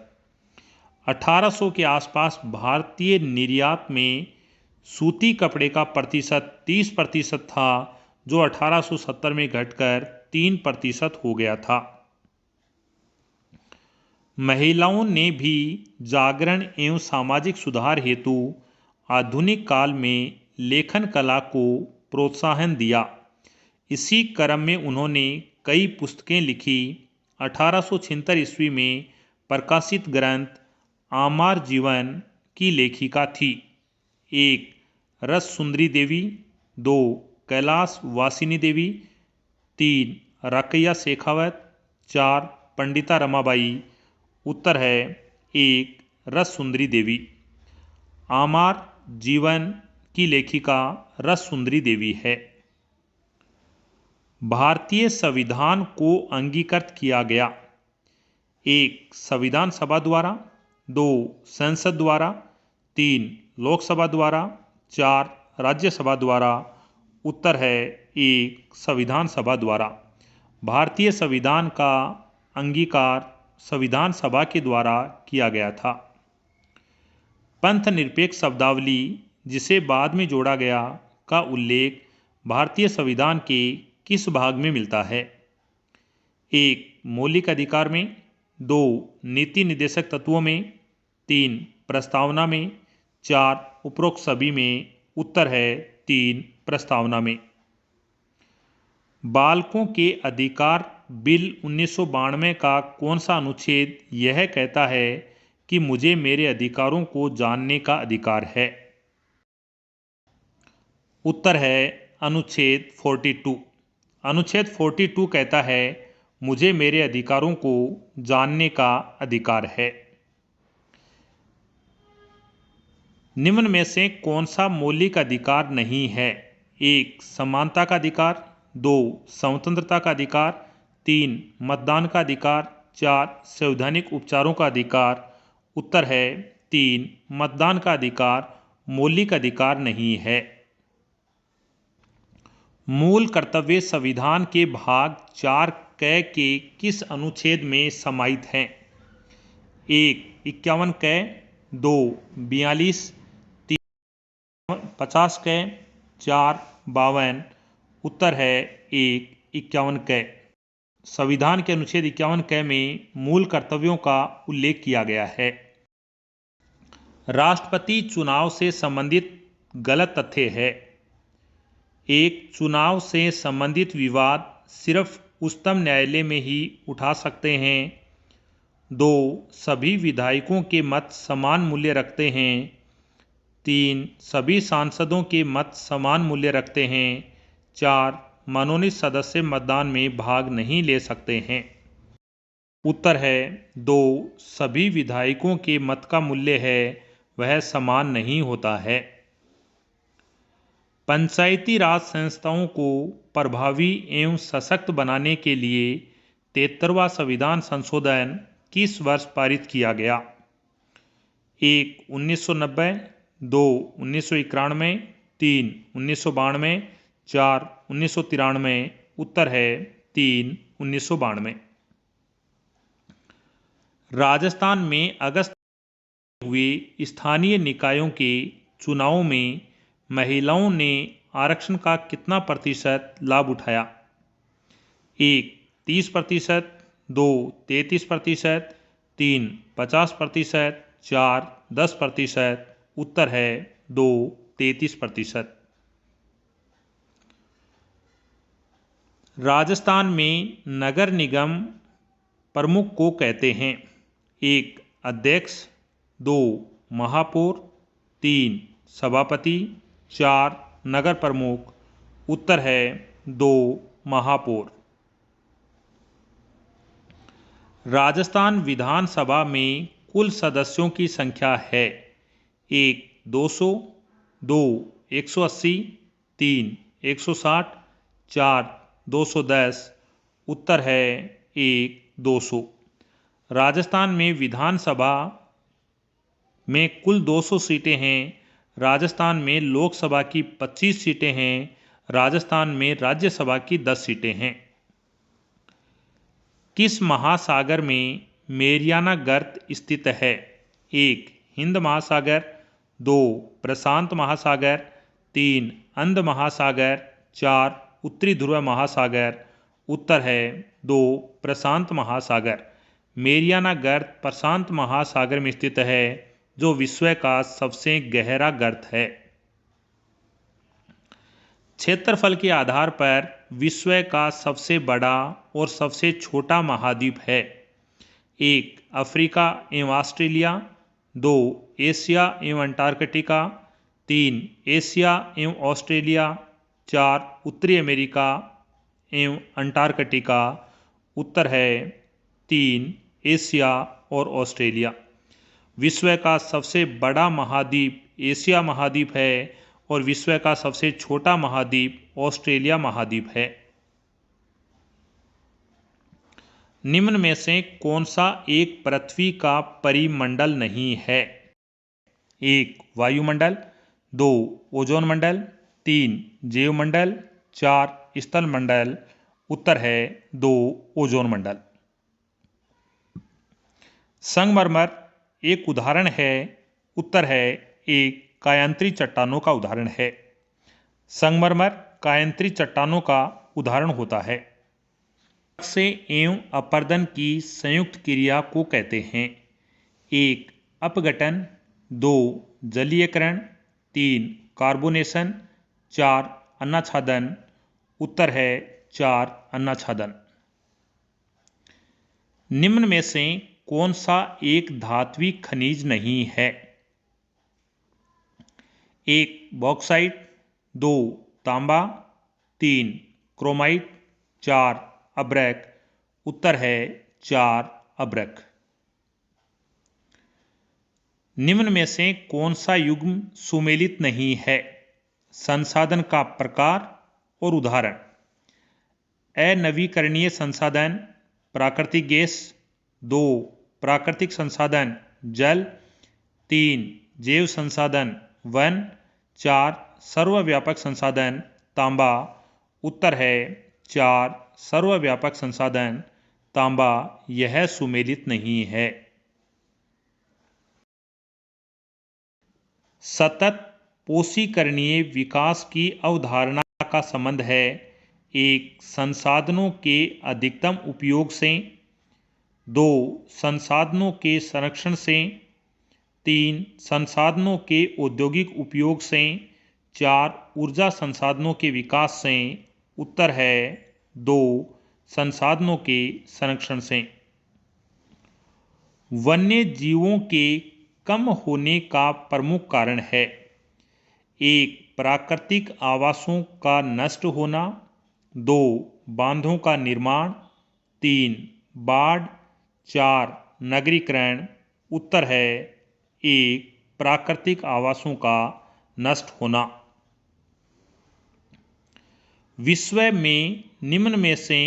A: 1800 के आसपास भारतीय निर्यात में सूती कपड़े का प्रतिशत 30% था, जो 1870 में घटकर 3% हो गया था। महिलाओं ने भी जागरण एवं सामाजिक सुधार हेतु आधुनिक काल में लेखन कला को प्रोत्साहन दिया। इसी क्रम में उन्होंने कई पुस्तकें लिखी। 1876 ईस्वी में प्रकाशित ग्रंथ आमार जीवन की लेखिका थी। 1. रस सुंदरी देवी, 2. कैलाश वासिनी देवी, 3. रकैया शेखावत, 4. पंडिता रमाबाई। उत्तर है 1. रस सुंदरी देवी। आमार जीवन की लेखिका रस सुंदरी देवी है। भारतीय संविधान को अंगीकृत किया गया। 1. संविधान सभा द्वारा, 2. संसद द्वारा, 3. लोकसभा द्वारा, 4. राज्यसभा द्वारा। उत्तर है 1. संविधान सभा द्वारा। भारतीय संविधान का अंगीकार संविधान सभा के द्वारा किया गया था। पंथ निरपेक्ष शब्दावली, जिसे बाद में जोड़ा गया, का उल्लेख भारतीय संविधान के किस भाग में मिलता है? 1. मौलिक अधिकार में, 2. नीति निर्देशक तत्वों में, 3. प्रस्तावना में, 4. उपरोक्त सभी में। उत्तर है 3. प्रस्तावना में। बालकों के अधिकार बिल 1992 का कौन सा अनुच्छेद यह कहता है कि मुझे मेरे अधिकारों को जानने का अधिकार है? उत्तर है अनुच्छेद 42। अनुच्छेद 42 कहता है मुझे मेरे अधिकारों को जानने का अधिकार है। निम्न में से कौन सा मौलिक अधिकार नहीं है? 1. समानता का अधिकार, 2. स्वतंत्रता का अधिकार, 3. मतदान का अधिकार, 4. संवैधानिक उपचारों का अधिकार। उत्तर है 3. मतदान का अधिकार मौलिक अधिकार नहीं है। मूल कर्तव्य संविधान के भाग 4 क के किस अनुच्छेद में समाहित हैं? 1. 51 क, 2. 42, 3. 50 क, 4. 52। उत्तर है 1. 51 क। संविधान के अनुच्छेद 51 क में मूल कर्तव्यों का उल्लेख किया गया है। राष्ट्रपति चुनाव से संबंधित गलत तथ्य है। 1. चुनाव से संबंधित विवाद सिर्फ उच्चतम न्यायालय में ही उठा सकते हैं। 2. सभी विधायकों के मत समान मूल्य रखते हैं। 3. सभी सांसदों के मत समान मूल्य रखते हैं। 4. मनोनीत सदस्य मतदान में भाग नहीं ले सकते हैं। उत्तर है 2. सभी विधायकों के मत का मूल्य है वह समान नहीं होता है। पंचायती राज संस्थाओं को प्रभावी एवं सशक्त बनाने के लिए 73वां संविधान संशोधन किस वर्ष पारित किया गया? 1. 1990, 2. 1991, 3. 1992, 4. 1993। उत्तर है 3. 1992। राजस्थान में अगस्त हुए स्थानीय निकायों के चुनावों में महिलाओं ने आरक्षण का कितना प्रतिशत लाभ उठाया? 1. 30%, 2. 33%, 3. 50%, 4. 10%। उत्तर है 2. 33%। राजस्थान में नगर निगम प्रमुख को कहते हैं? 1. अध्यक्ष, 2. महापौर, 3. सभापति, 4. नगर प्रमुख। उत्तर है 2. महापौर। राजस्थान विधानसभा में कुल सदस्यों की संख्या है? 1. 200, 2. 180, 3. 160, 4. 210। उत्तर है 1. 200। राजस्थान में विधानसभा में कुल 200 सीटें हैं। राजस्थान में लोकसभा की 25 सीटें हैं। राजस्थान में राज्यसभा की 10 सीटें हैं। किस महासागर में मेरियाना गर्त स्थित है? 1. हिंद महासागर, 2. प्रशांत महासागर, 3. अंध महासागर, 4. उत्तरी ध्रुव महासागर। उत्तर है 2. प्रशांत महासागर। मेरियाना गर्त प्रशांत महासागर में स्थित है जो विश्व का सबसे गहरा गर्त है। क्षेत्रफल के आधार पर विश्व का सबसे बड़ा और सबसे छोटा महाद्वीप है। 1 अफ्रीका एवं ऑस्ट्रेलिया, 2 एशिया एवं अंटार्कटिका, 3 एशिया एवं ऑस्ट्रेलिया, 4 उत्तरी अमेरिका एवं अंटार्कटिका। उत्तर है 3 एशिया और ऑस्ट्रेलिया। विश्व का सबसे बड़ा महाद्वीप एशिया महाद्वीप है और विश्व का सबसे छोटा महाद्वीप ऑस्ट्रेलिया महाद्वीप है। निम्न में से कौन सा एक पृथ्वी का परिमंडल नहीं है? 1 वायुमंडल, 2 ओजोन मंडल, 3 जैवमंडल, 4 स्थल मंडल। उत्तर है 2 ओजोन मंडल। संगमरमर एक उदाहरण है। उत्तर है 1 कायांतरी चट्टानों का उदाहरण है। संगमरमर कायांतरी चट्टानों का उदाहरण होता है। से एवं अपरदन की संयुक्त क्रिया को कहते हैं। 1 अपघटन, 2 जलीयकरण, 3 कार्बोनेशन, 4 अन्नाच्छादन। उत्तर है 4 अन्नाच्छादन। निम्न में से कौन सा एक धात्विक खनिज नहीं है? 1 बॉक्साइट, 2 तांबा, 3 क्रोमाइट, 4 अब्रक। उत्तर है 4 अब्रक। निम्न में से कौन सा युग्म सुमेलित नहीं है? संसाधन का प्रकार और उदाहरण। अनवीकरणीय संसाधन प्राकृतिक गैस, 2 प्राकृतिक संसाधन जल, 3 जैव संसाधन वन, 4 सर्वव्यापक संसाधन तांबा। उत्तर है 4 सर्वव्यापक संसाधन तांबा। यह सुमेलित नहीं है। सतत पोषीकरणीय विकास की अवधारणा का संबंध है। 1 संसाधनों के अधिकतम उपयोग से, 2 संसाधनों के संरक्षण से, 3 संसाधनों के औद्योगिक उपयोग से, 4 ऊर्जा संसाधनों के विकास से। उत्तर है 2 संसाधनों के संरक्षण से। वन्य जीवों के कम होने का प्रमुख कारण है। 1 प्राकृतिक आवासों का नष्ट होना, 2 बांधों का निर्माण, 3 बाढ़, 4 नगरीकरण। उत्तर है 1 प्राकृतिक आवासों का नष्ट होना। विश्व में निम्न में से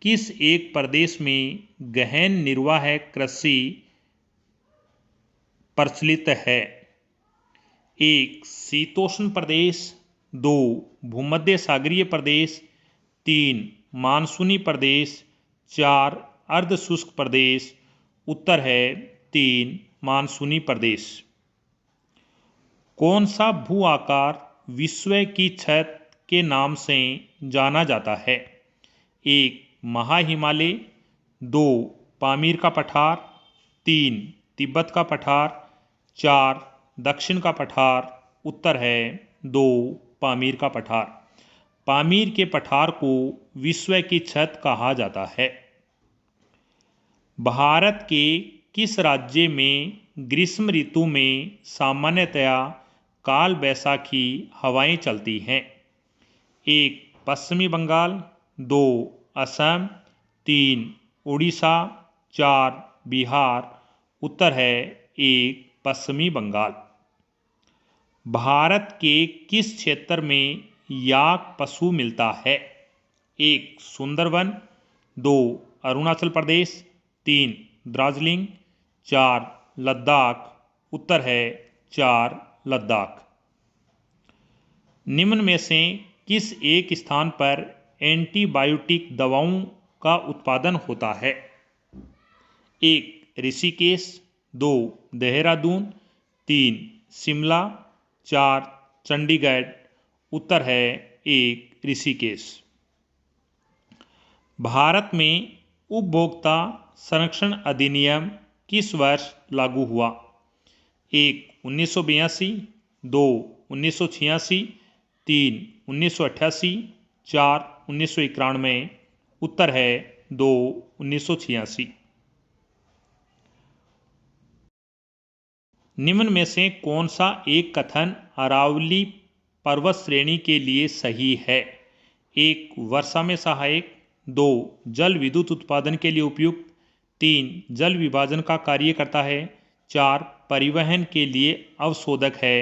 A: किस एक प्रदेश में गहन निर्वाह कृषि प्रचलित है? 1 शीतोष्ण प्रदेश, 2 भूमध्य सागरीय प्रदेश, 3 मानसूनी प्रदेश, 4 अर्ध शुष्क प्रदेश। उत्तर है 3 मानसूनी प्रदेश। कौन सा भू आकार विश्व की छत के नाम से जाना जाता है? 1 महाहिमालय, 2 पामीर का पठार, 3 तिब्बत का पठार, 4 दक्षिण का पठार। उत्तर है 2 पामीर का पठार। पामीर के पठार को विश्व की छत कहा जाता है। भारत के किस राज्य में ग्रीष्म ऋतु में सामान्यतया काल बैसाखी हवाएं चलती हैं? 1 पश्चिमी बंगाल, 2 असम, 3 उड़ीसा, 4 बिहार। उत्तर है 1 पश्चिमी बंगाल। भारत के किस क्षेत्र में याक पशु मिलता है? 1 सुंदरवन, 2 अरुणाचल प्रदेश, 3 दार्जिलिंग, 4 लद्दाख। उत्तर है 4 लद्दाख। निम्न में से किस एक स्थान पर एंटीबायोटिक दवाओं का उत्पादन होता है? 1 ऋषिकेश, 2 देहरादून, 3 शिमला, 4 चंडीगढ़। उत्तर है 1 ऋषिकेश। भारत में उपभोक्ता संरक्षण अधिनियम किस वर्ष लागू हुआ? 1 1982, 2 1986, 3 1988, 4 1991, उत्तर है 2 1986। निम्न में से कौन सा एक कथन अरावली पर्वत श्रेणी के लिए सही है? 1 वर्षा में सहायक, 2 जल विद्युत उत्पादन के लिए उपयुक्त, 3 जल विभाजन का कार्य करता है, 4 परिवहन के लिए अवशोधक है।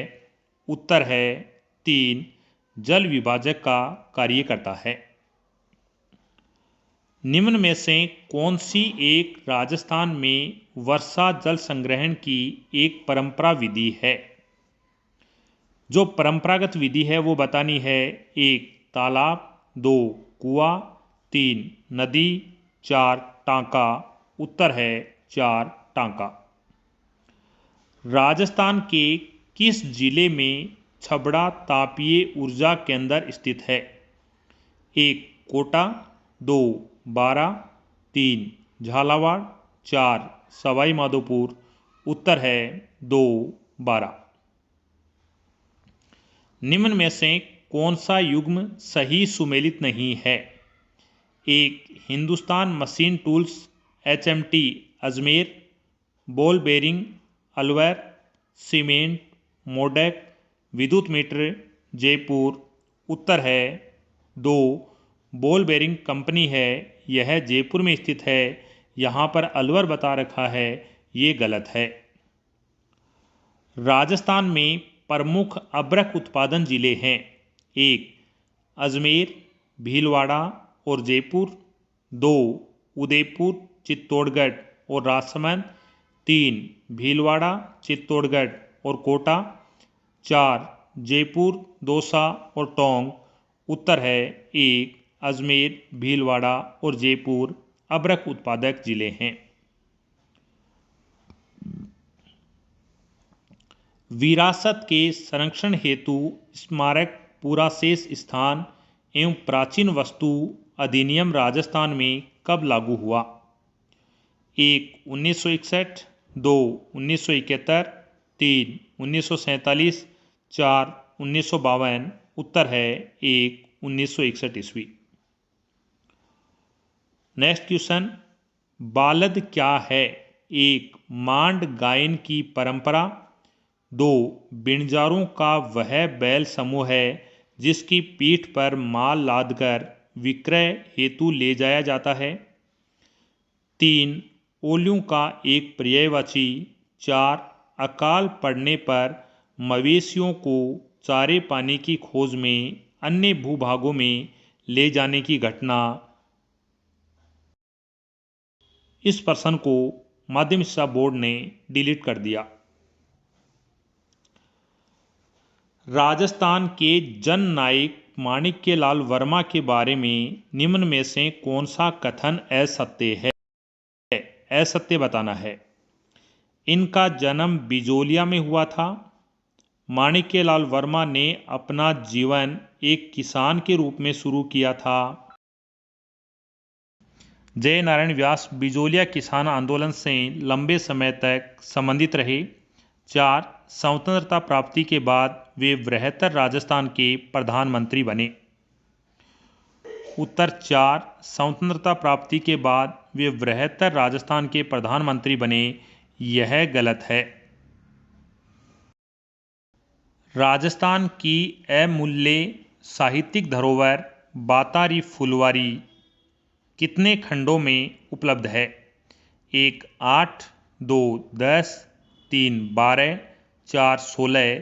A: उत्तर है 3 जल विभाजक का कार्य करता है। निम्न में से कौन सी एक राजस्थान में वर्षा जल संग्रहण की एक परंपरा विधि है? जो परंपरागत विधि है वो बतानी है। 1 तालाब, 2 कुआं, 3 नदी, 4 टांका। उत्तर है 4 टांका। राजस्थान के किस जिले में छबड़ा तापीय ऊर्जा केंद्र स्थित है? 1 कोटा, 2 बारा, 3 झालावाड़, 4 सवाई माधोपुर। उत्तर है 2 बारा। निम्न में से कौन सा युग्म सही सुमेलित नहीं है? 1 Hindustan machine tools HMT Ajmer, ball bearing Alwar, cement Modak, विद्युत मीटर जयपुर। उत्तर है 2 बॉल बेरिंग कंपनी है, यह जयपुर में स्थित है। यहाँ पर अलवर बता रखा है, ये गलत है। राजस्थान में प्रमुख अब्रक उत्पादन जिले हैं। 1 अजमेर, भीलवाड़ा और जयपुर, 2 उदयपुर, चित्तौड़गढ़ और राजसमंद, 3 भीलवाड़ा, चित्तौड़गढ़ और कोटा, 4 जयपुर, दौसा और टोंक। उत्तर है 1 अजमेर, भीलवाड़ा और जयपुर अब्रक उत्पादक जिले हैं। विरासत के संरक्षण हेतु स्मारक पुराशेष स्थान एवं प्राचीन वस्तु अधिनियम राजस्थान में कब लागू हुआ? 1 1961, 2 1971, 3 1947, 4 1952। उत्तर है 1 1961 ईस्वी। नेक्स्ट क्वेश्चन, बालद क्या है? 1 मांड गायन की परंपरा, 2 बिणजारों का वह बैल समूह है जिसकी पीठ पर माल लादकर विक्रय हेतु ले जाया जाता है, 3 ओलियों का एक पर्यायवाची, 4 अकाल पड़ने पर मवेशियों को चारे पानी की खोज में अन्य भूभागों में ले जाने की घटना। इस प्रश्न को माध्यमिक शिक्षा बोर्ड ने डिलीट कर दिया। राजस्थान के जन नायक माणिक्यलाल वर्मा के बारे में निम्न में से कौन सा कथन असत्य है? असत्य बताना है। इनका जन्म बिजोलिया में हुआ था। माणिक्यलाल वर्मा ने अपना जीवन एक किसान के रूप में शुरू किया था। जय नारायण व्यास बिजोलिया किसान आंदोलन से लंबे समय तक संबंधित रहे। 4 स्वतंत्रता प्राप्ति के बाद वे बृहत्तर राजस्थान के प्रधानमंत्री बने। उत्तर 4 स्वतंत्रता प्राप्ति के बाद वे बृहत्तर राजस्थान के प्रधानमंत्री बने, यह गलत है। राजस्थान की अमूल्य साहित्यिक धरोहर बातारी फुलवारी कितने खंडों में उपलब्ध है? 1 8, 2 10, 3 12, 4 16।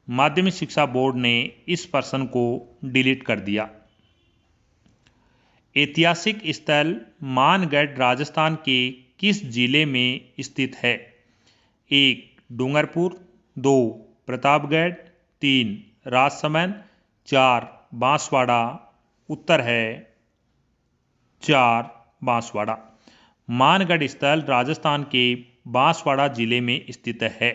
A: माध्यमिक शिक्षा बोर्ड ने इस प्रश्न को डिलीट कर दिया। ऐतिहासिक स्थल मानगढ़ राजस्थान के किस जिले में स्थित है? 1 डूंगरपुर, 2 प्रतापगढ़, 3 राजसमंद, 4 बांसवाड़ा। उत्तर है 4 बांसवाड़ा। मानगढ़ स्थल राजस्थान के बांसवाड़ा जिले में स्थित है।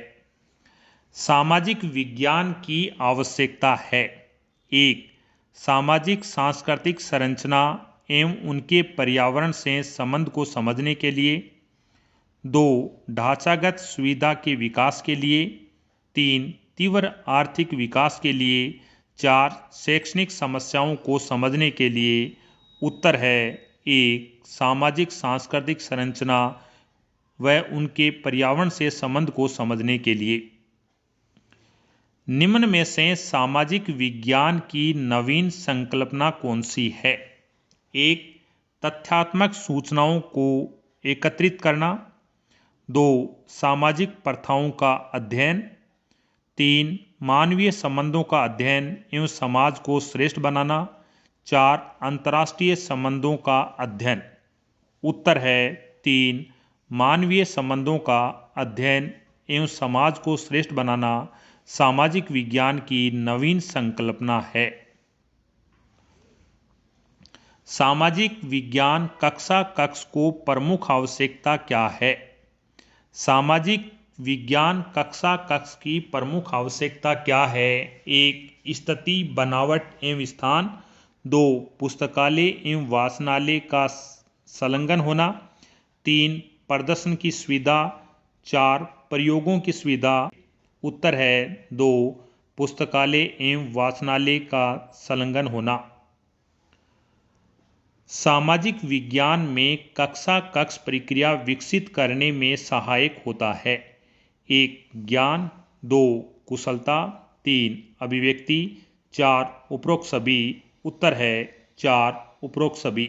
A: सामाजिक विज्ञान की आवश्यकता है। 1 सामाजिक सांस्कृतिक संरचना एवं उनके पर्यावरण से संबंध को समझने के लिए, 2 ढांचागत सुविधा के विकास के लिए, 3 तीव्र आर्थिक विकास के लिए, 4 शैक्षणिक समस्याओं को समझने के लिए। उत्तर है 1 सामाजिक सांस्कृतिक संरचना व उनके पर्यावरण से संबंध को समझने के लिए। निम्न में से सामाजिक विज्ञान की नवीन संकल्पना कौन सी है? 1 तथ्यात्मक सूचनाओं को एकत्रित करना। 2 सामाजिक प्रथाओं का अध्ययन। 3 मानवीय संबंधों का अध्ययन एवं समाज को श्रेष्ठ बनाना। 4 अंतर्राष्ट्रीय संबंधों का अध्ययन। उत्तर है 3 मानवीय संबंधों का अध्ययन एवं समाज को श्रेष्ठ बनाना सामाजिक विज्ञान की नवीन संकल्पना है। सामाजिक विज्ञान कक्षा कक्ष को प्रमुख आवश्यकता क्या है? सामाजिक विज्ञान कक्षा कक्ष की प्रमुख आवश्यकता क्या है? 1 स्थिति बनावट एवं स्थान। 2 पुस्तकालय एवं वाचनालय का संलग्न होना। 3 प्रदर्शन की सुविधा। 4 प्रयोगों की सुविधा। उत्तर है 2 पुस्तकालय एवं वाचनालय का संलग्न होना। सामाजिक विज्ञान में कक्षा कक्ष प्रक्रिया विकसित करने में सहायक होता है। 1 ज्ञान। 2 कुशलता। 3 अभिव्यक्ति। 4 उपरोक्त सभी। उत्तर है 4 उपरोक्त सभी।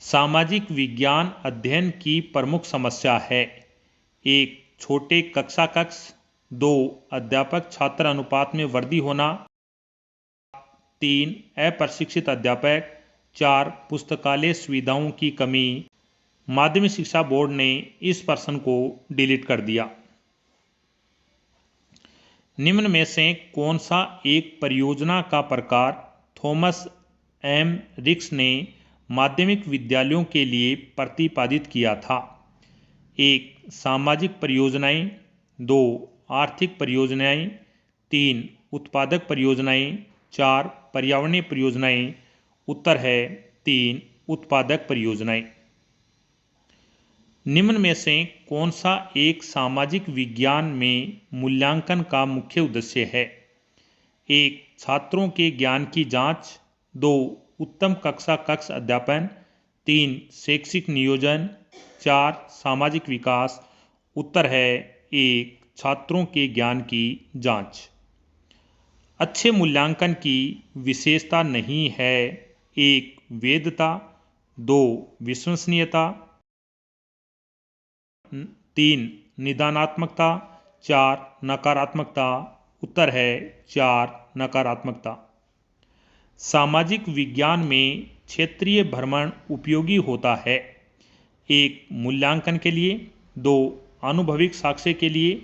A: सामाजिक विज्ञान अध्ययन की प्रमुख समस्या है। 1 छोटे कक्षा कक्ष। 2 अध्यापक छात्र अनुपात में वृद्धि होना। 3 अप्रशिक्षित अध्यापक। 4 पुस्तकालय सुविधाओं की कमी। माध्यमिक शिक्षा बोर्ड ने इस प्रश्न को डिलीट कर दिया। निम्न में से कौन सा एक परियोजना का प्रकार थॉमस एम रिक्स ने माध्यमिक विद्यालयों के लिए प्रतिपादित किया था? 1 सामाजिक परियोजनाएं। 2 आर्थिक परियोजनाएं। 3 उत्पादक परियोजनाएं। 4 पर्यावरणीय परियोजनाएं। उत्तर है 3 उत्पादक परियोजनाएं। निम्न में से कौन सा एक सामाजिक विज्ञान में मूल्यांकन का मुख्य उद्देश्य है? 1 छात्रों के ज्ञान की जांच। 2 उत्तम कक्षा कक्ष अध्यापन। 3 शैक्षिक नियोजन। 4 सामाजिक विकास। उत्तर है 1 छात्रों के ज्ञान की जांच। अच्छे मूल्यांकन की विशेषता नहीं है। 1 वैधता। 2 विश्वसनीयता। 3 निदानात्मकता। 4 नकारात्मकता। उत्तर है 4 नकारात्मकता। सामाजिक विज्ञान में क्षेत्रीय भ्रमण उपयोगी होता है। 1 मूल्यांकन के लिए। 2 आनुभविक साक्ष्य के लिए।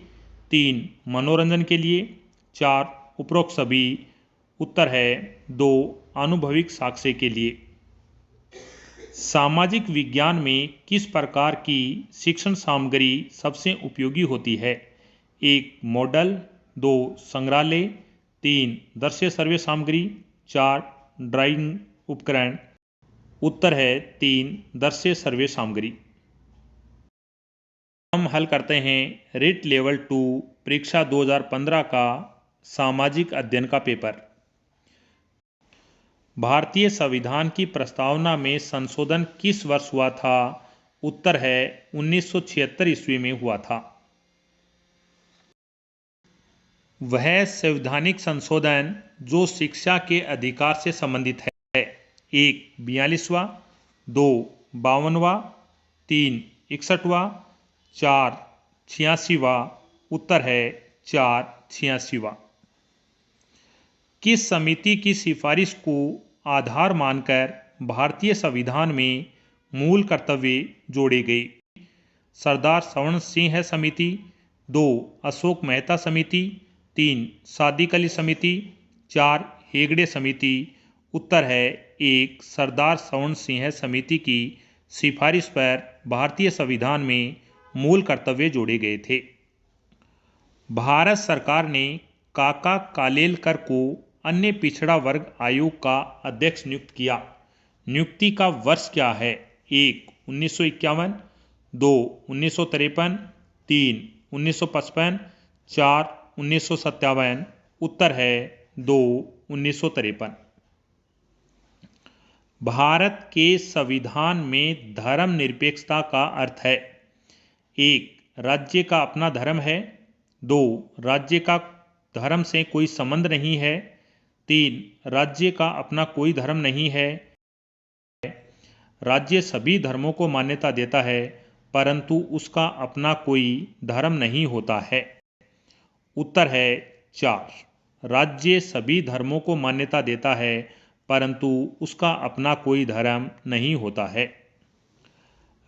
A: 3 मनोरंजन के लिए। 4 उपरोक्त सभी। उत्तर है 2 आनुभविक साक्ष्य के लिए। सामाजिक विज्ञान में किस प्रकार की शिक्षण सामग्री सबसे उपयोगी होती है? 1 मॉडल। 2 संग्रहालय। 3 दृश्य सर्वे सामग्री। 4 ड्राइंग उपकरण। उत्तर है 3 दृश्य सर्वे सामग्री। हम हल करते हैं रिट लेवल 2 परीक्षा 2015 का सामाजिक अध्ययन का पेपर। भारतीय संविधान की प्रस्तावना में संशोधन किस वर्ष हुआ था? उत्तर है 1976 ईस्वी में हुआ था। वह संवैधानिक संशोधन जो शिक्षा के अधिकार से संबंधित है। 1 42वां। 2 52वां। 3 61वां। 4 86वां। उत्तर है 4 86वां। किस समिति की सिफारिश को आधार मानकर भारतीय संविधान में मूल कर्तव्य जोड़े गए? सरदार सवर्ण सिंह समिति। 2 अशोक मेहता समिति। 3 सादिक अली समिति। 4 हेगड़े समिति। उत्तर है 1 सरदार सवर्ण सिंह समिति की सिफारिश पर भारतीय संविधान में मूल कर्तव्य जोड़े गए थे। भारत सरकार ने काका कालेलकर को अन्य पिछड़ा वर्ग आयोग का अध्यक्ष नियुक्त किया। नियुक्ति का वर्ष क्या है? 1 1951। 2 1953। 3 1955। 4 1957। उत्तर है 2 1953। भारत के संविधान में धर्मनिरपेक्षता का अर्थ है: 1. राज्य का अपना धर्म है। 2. राज्य का धर्म से कोई संबंध नहीं है। 3. राज्य का अपना कोई धर्म नहीं है। राज्य सभी धर्मों को मान्यता देता है परंतु उसका अपना कोई धर्म नहीं होता है। उत्तर है 4. राज्य सभी धर्मों को मान्यता देता है परंतु उसका अपना कोई धर्म नहीं होता है।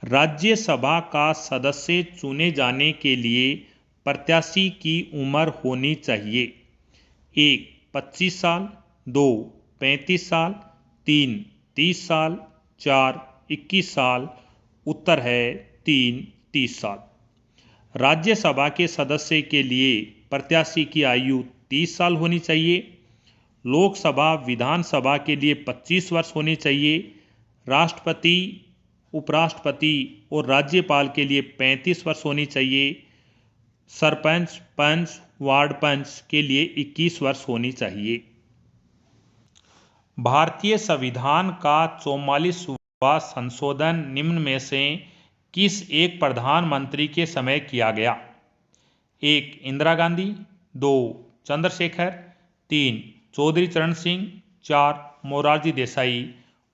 A: राज्यसभा का सदस्य चुने जाने के लिए प्रत्याशी की उम्र होनी चाहिए: 1. 25 साल। 2. 35 साल। 3. 30 साल। 4. 21 साल। उत्तर है 3. 30 साल। राज्यसभा के सदस्य के लिए प्रत्याशी की आयु 30 साल होनी चाहिए। लोकसभा विधानसभा के लिए 25 वर्ष होने चाहिए। राष्ट्रपति, उपराष्ट्रपति और राज्यपाल के लिए 35 वर्ष होनी चाहिए। सरपंच, पंच, वार्ड पंच के लिए 21 वर्ष होनी चाहिए। भारतीय संविधान का 44वां संशोधन निम्न में से किस एक प्रधानमंत्री के समय किया गया: 1. इंदिरा गांधी। 2. चंद्रशेखर। 3. चौधरी चरण सिंह। 4. मोरारजी देसाई।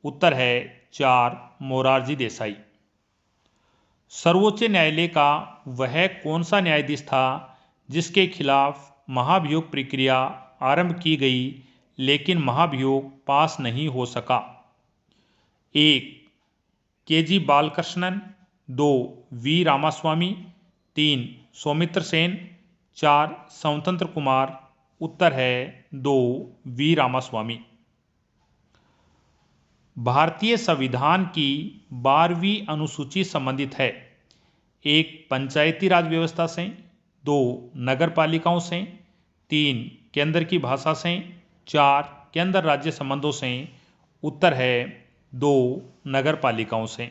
A: उत्तर है 4. मोरारजी देसाई। सर्वोच्च न्यायालय का वह कौन सा न्यायाधीश था जिसके खिलाफ महाभियोग प्रक्रिया आरंभ की गई लेकिन महाभियोग पास नहीं हो सका? 1. के.जी. बालकृष्णन। 2. वी. रामास्वामी। 3. सौमित्र सेन। 4. स्वतंत्र कुमार। उत्तर है 2. वी. रामास्वामी। भारतीय संविधान की 12वीं अनुसूची संबंधित है: 1. पंचायती राज व्यवस्था से। 2. नगर पालिकाओं से। 3. केंद्र की भाषा से। 4. केंद्र राज्य संबंधों से। उत्तर है 2. नगर पालिकाओं से।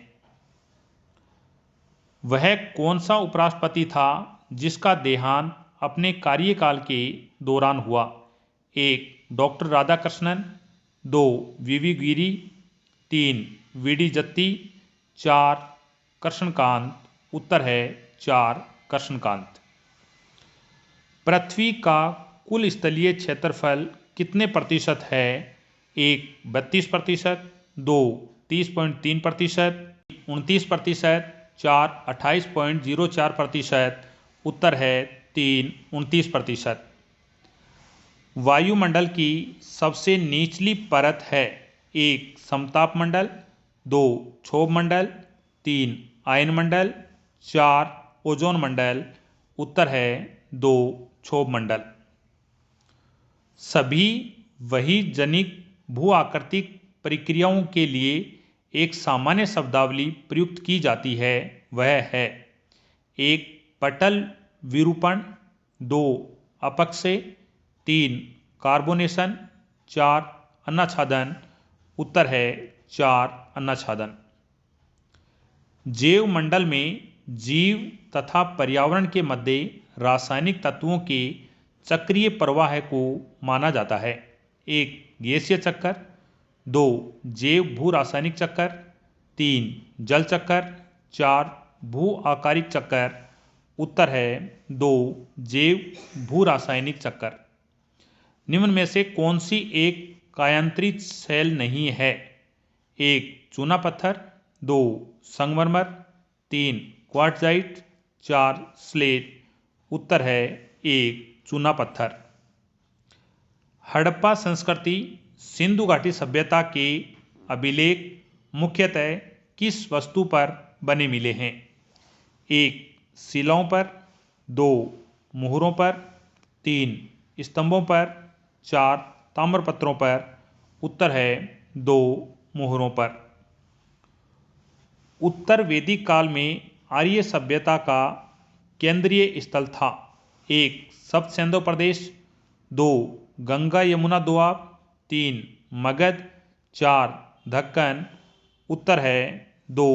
A: वह कौन सा उपराष्ट्रपति था जिसका देहांत अपने कार्यकाल के दौरान हुआ? 1. Doctor Radhakrishnan. 2. V Giri. 3. V Jatti. 4. Krishnakant. उत्तर है 4. कृष्णकांत। पृथ्वी का कुल स्थलीय क्षेत्रफल कितने प्रतिशत है? 1. 32%। 2. 30.3%। 29%। 4. 28.04%। उत्तर है 3. 29%। वायुमंडल की सबसे निचली परत है: 1. समताप मंडल। 2. क्षोभ मंडल। 3. आयन मंडल। 4. ओजोन मंडल। उत्तर है 2. क्षोभ मंडल। सभी वहीजनिक भू आकृतिक प्रक्रियाओं के लिए एक सामान्य शब्दावली प्रयुक्त की जाती है, वह है: 1. पटल विरूपण। 2. अपक्षय। 3. कार्बोनेशन। 4. अन्नाच्छादन। उत्तर है 4. अन्नाच्छादन। जैव मंडल में जीव तथा पर्यावरण के मध्य रासायनिक तत्वों के चक्रीय प्रवाह को माना जाता है: 1. गैसीय चक्कर। 2. जैव भू रासायनिक चक्कर। 3. जल चक्कर। 4. भू आकारिक चक्कर। उत्तर है 2. जैव भू रासायनिक चक्कर। निम्न में से कौन सी एक कायांतरित शैल नहीं है? 1. चूना पत्थर। 2. संगमरमर। 3. क्वार्ट्जाइट। 4. स्लेट। उत्तर है 1. चूना पत्थर। हड़प्पा संस्कृति सिंधु घाटी सभ्यता के अभिलेख मुख्यतः किस वस्तु पर बने मिले हैं? 1. शिलाओं पर। 2. मुहरों पर। 3. स्तंभों पर। 4. ताम्रपत्रों पर। उत्तर है 2. मुहरों पर। उत्तर वैदिक काल में आर्य सभ्यता का केंद्रीय स्थल था: 1. सप्त सिंधु प्रदेश। 2. गंगा यमुना दोआब। 3. मगध। 4. दक्कन। उत्तर है 2.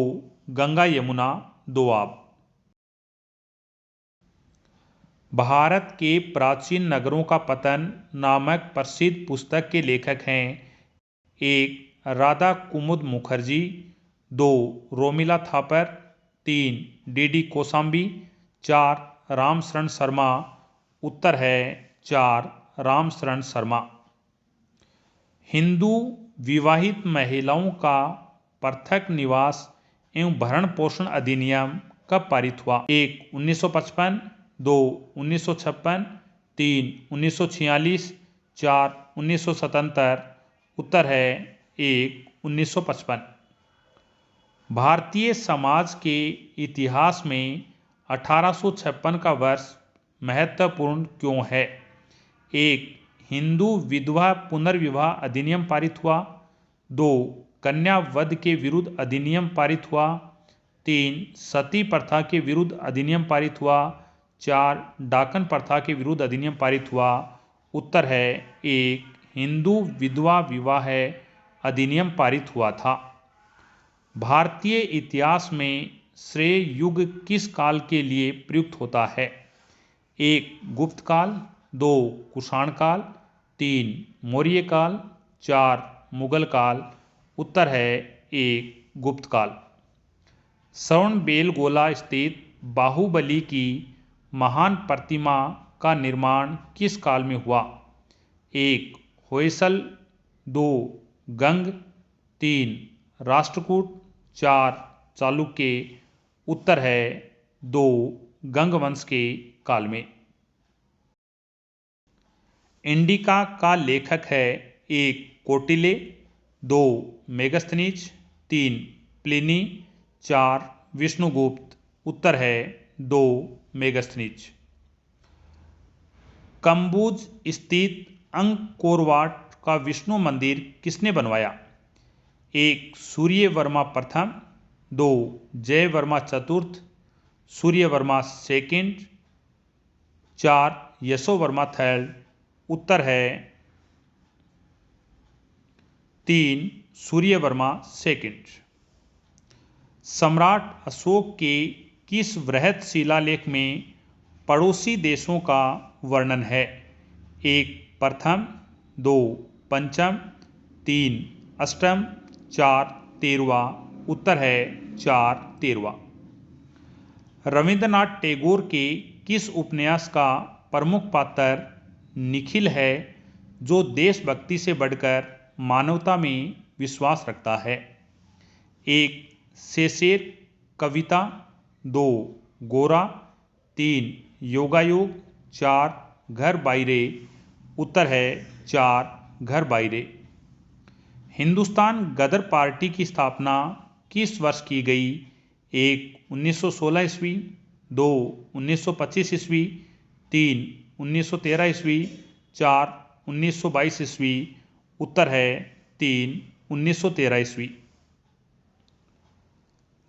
A: गंगा यमुना दोआब। भारत के प्राचीन नगरों का पतन नामक प्रसिद्ध पुस्तक के लेखक हैं। 1. राधा कुमुद मुखर्जी। 2. रोमिला थापर। 3. डी कोसाम्बी। 4. रामशरण शर्मा। उत्तर है 4. रामशरण शर्मा। हिंदू विवाहित महिलाओं का पृथक निवास एवं भरण पोषण अधिनियम कब पारित हुआ? 1. 1955। 2. 1956। 3. 1946। 4. 1977। उत्तर है 1. 1955। भारतीय समाज के इतिहास में 1856 का वर्ष महत्वपूर्ण क्यों है? 1. हिंदू विधवा पुनर्विवाह अधिनियम पारित हुआ। 2. कन्या वध के विरुद्ध अधिनियम पारित हुआ। 3. सती प्रथा के विरुद्ध अधिनियम पारित हुआ। 4. डाकन प्रथा के विरुद्ध अधिनियम पारित हुआ। उत्तर है 1. हिंदू विधवा विवाह अधिनियम पारित हुआ था। भारतीय इतिहास में श्रेय युग किस काल के लिए प्रयुक्त होता है? 1. गुप्त काल। 2. कुषाण काल। 3. मौर्य काल। 4. मुगल काल। उत्तर है 1. गुप्त काल। श्रवणबेलगोला स्थित बाहुबली की महान प्रतिमा का निर्माण किस काल में हुआ? 1. होयसल। 2. गंग। 3. राष्ट्रकूट। 4. चालुक्य। उत्तर है 2. गंग वंश के काल में। इंडिका का लेखक है 1. कौटिल्य। 2. मेगस्थनीज। 3. प्लिनी। 4. विष्णुगुप्त। उत्तर है 2. मेगस्थनीज। कम्बुज स्थित अंकोरवाट का विष्णु मंदिर किसने बनवाया? 1. सूर्यवर्मा प्रथम। 2. जयवर्मा चतुर्थ। सूर्यवर्मा सेकंड। 4. यशोवर्मा थर्ड। उत्तर है 3. सूर्यवर्मा सेकंड। सम्राट अशोक के किस वृहत शिलालेख में पड़ोसी देशों का वर्णन है? 1. प्रथम। 2. पंचम। 3. अष्टम। 4. 13वां। उत्तर है 4. 13वां। रविंद्रनाथ टैगोर के किस उपन्यास का प्रमुख पात्र निखिल है, जो देशभक्ति से बढ़कर मानवता में विश्वास रखता है? 1. शेषेर कविता। 2. गोरा। 3. योगायोग। 4. घर बाइरे। उत्तर है 4. घर बाइरे। हिंदुस्तान गदर पार्टी की स्थापना किस वर्ष की गई? 1. 1916 ईस्वी। 2. 1925 ईस्वी। 3. 1913 ईस्वी। 4. 1922 ईस्वी। उत्तर है 3. 1913 ईस्वी।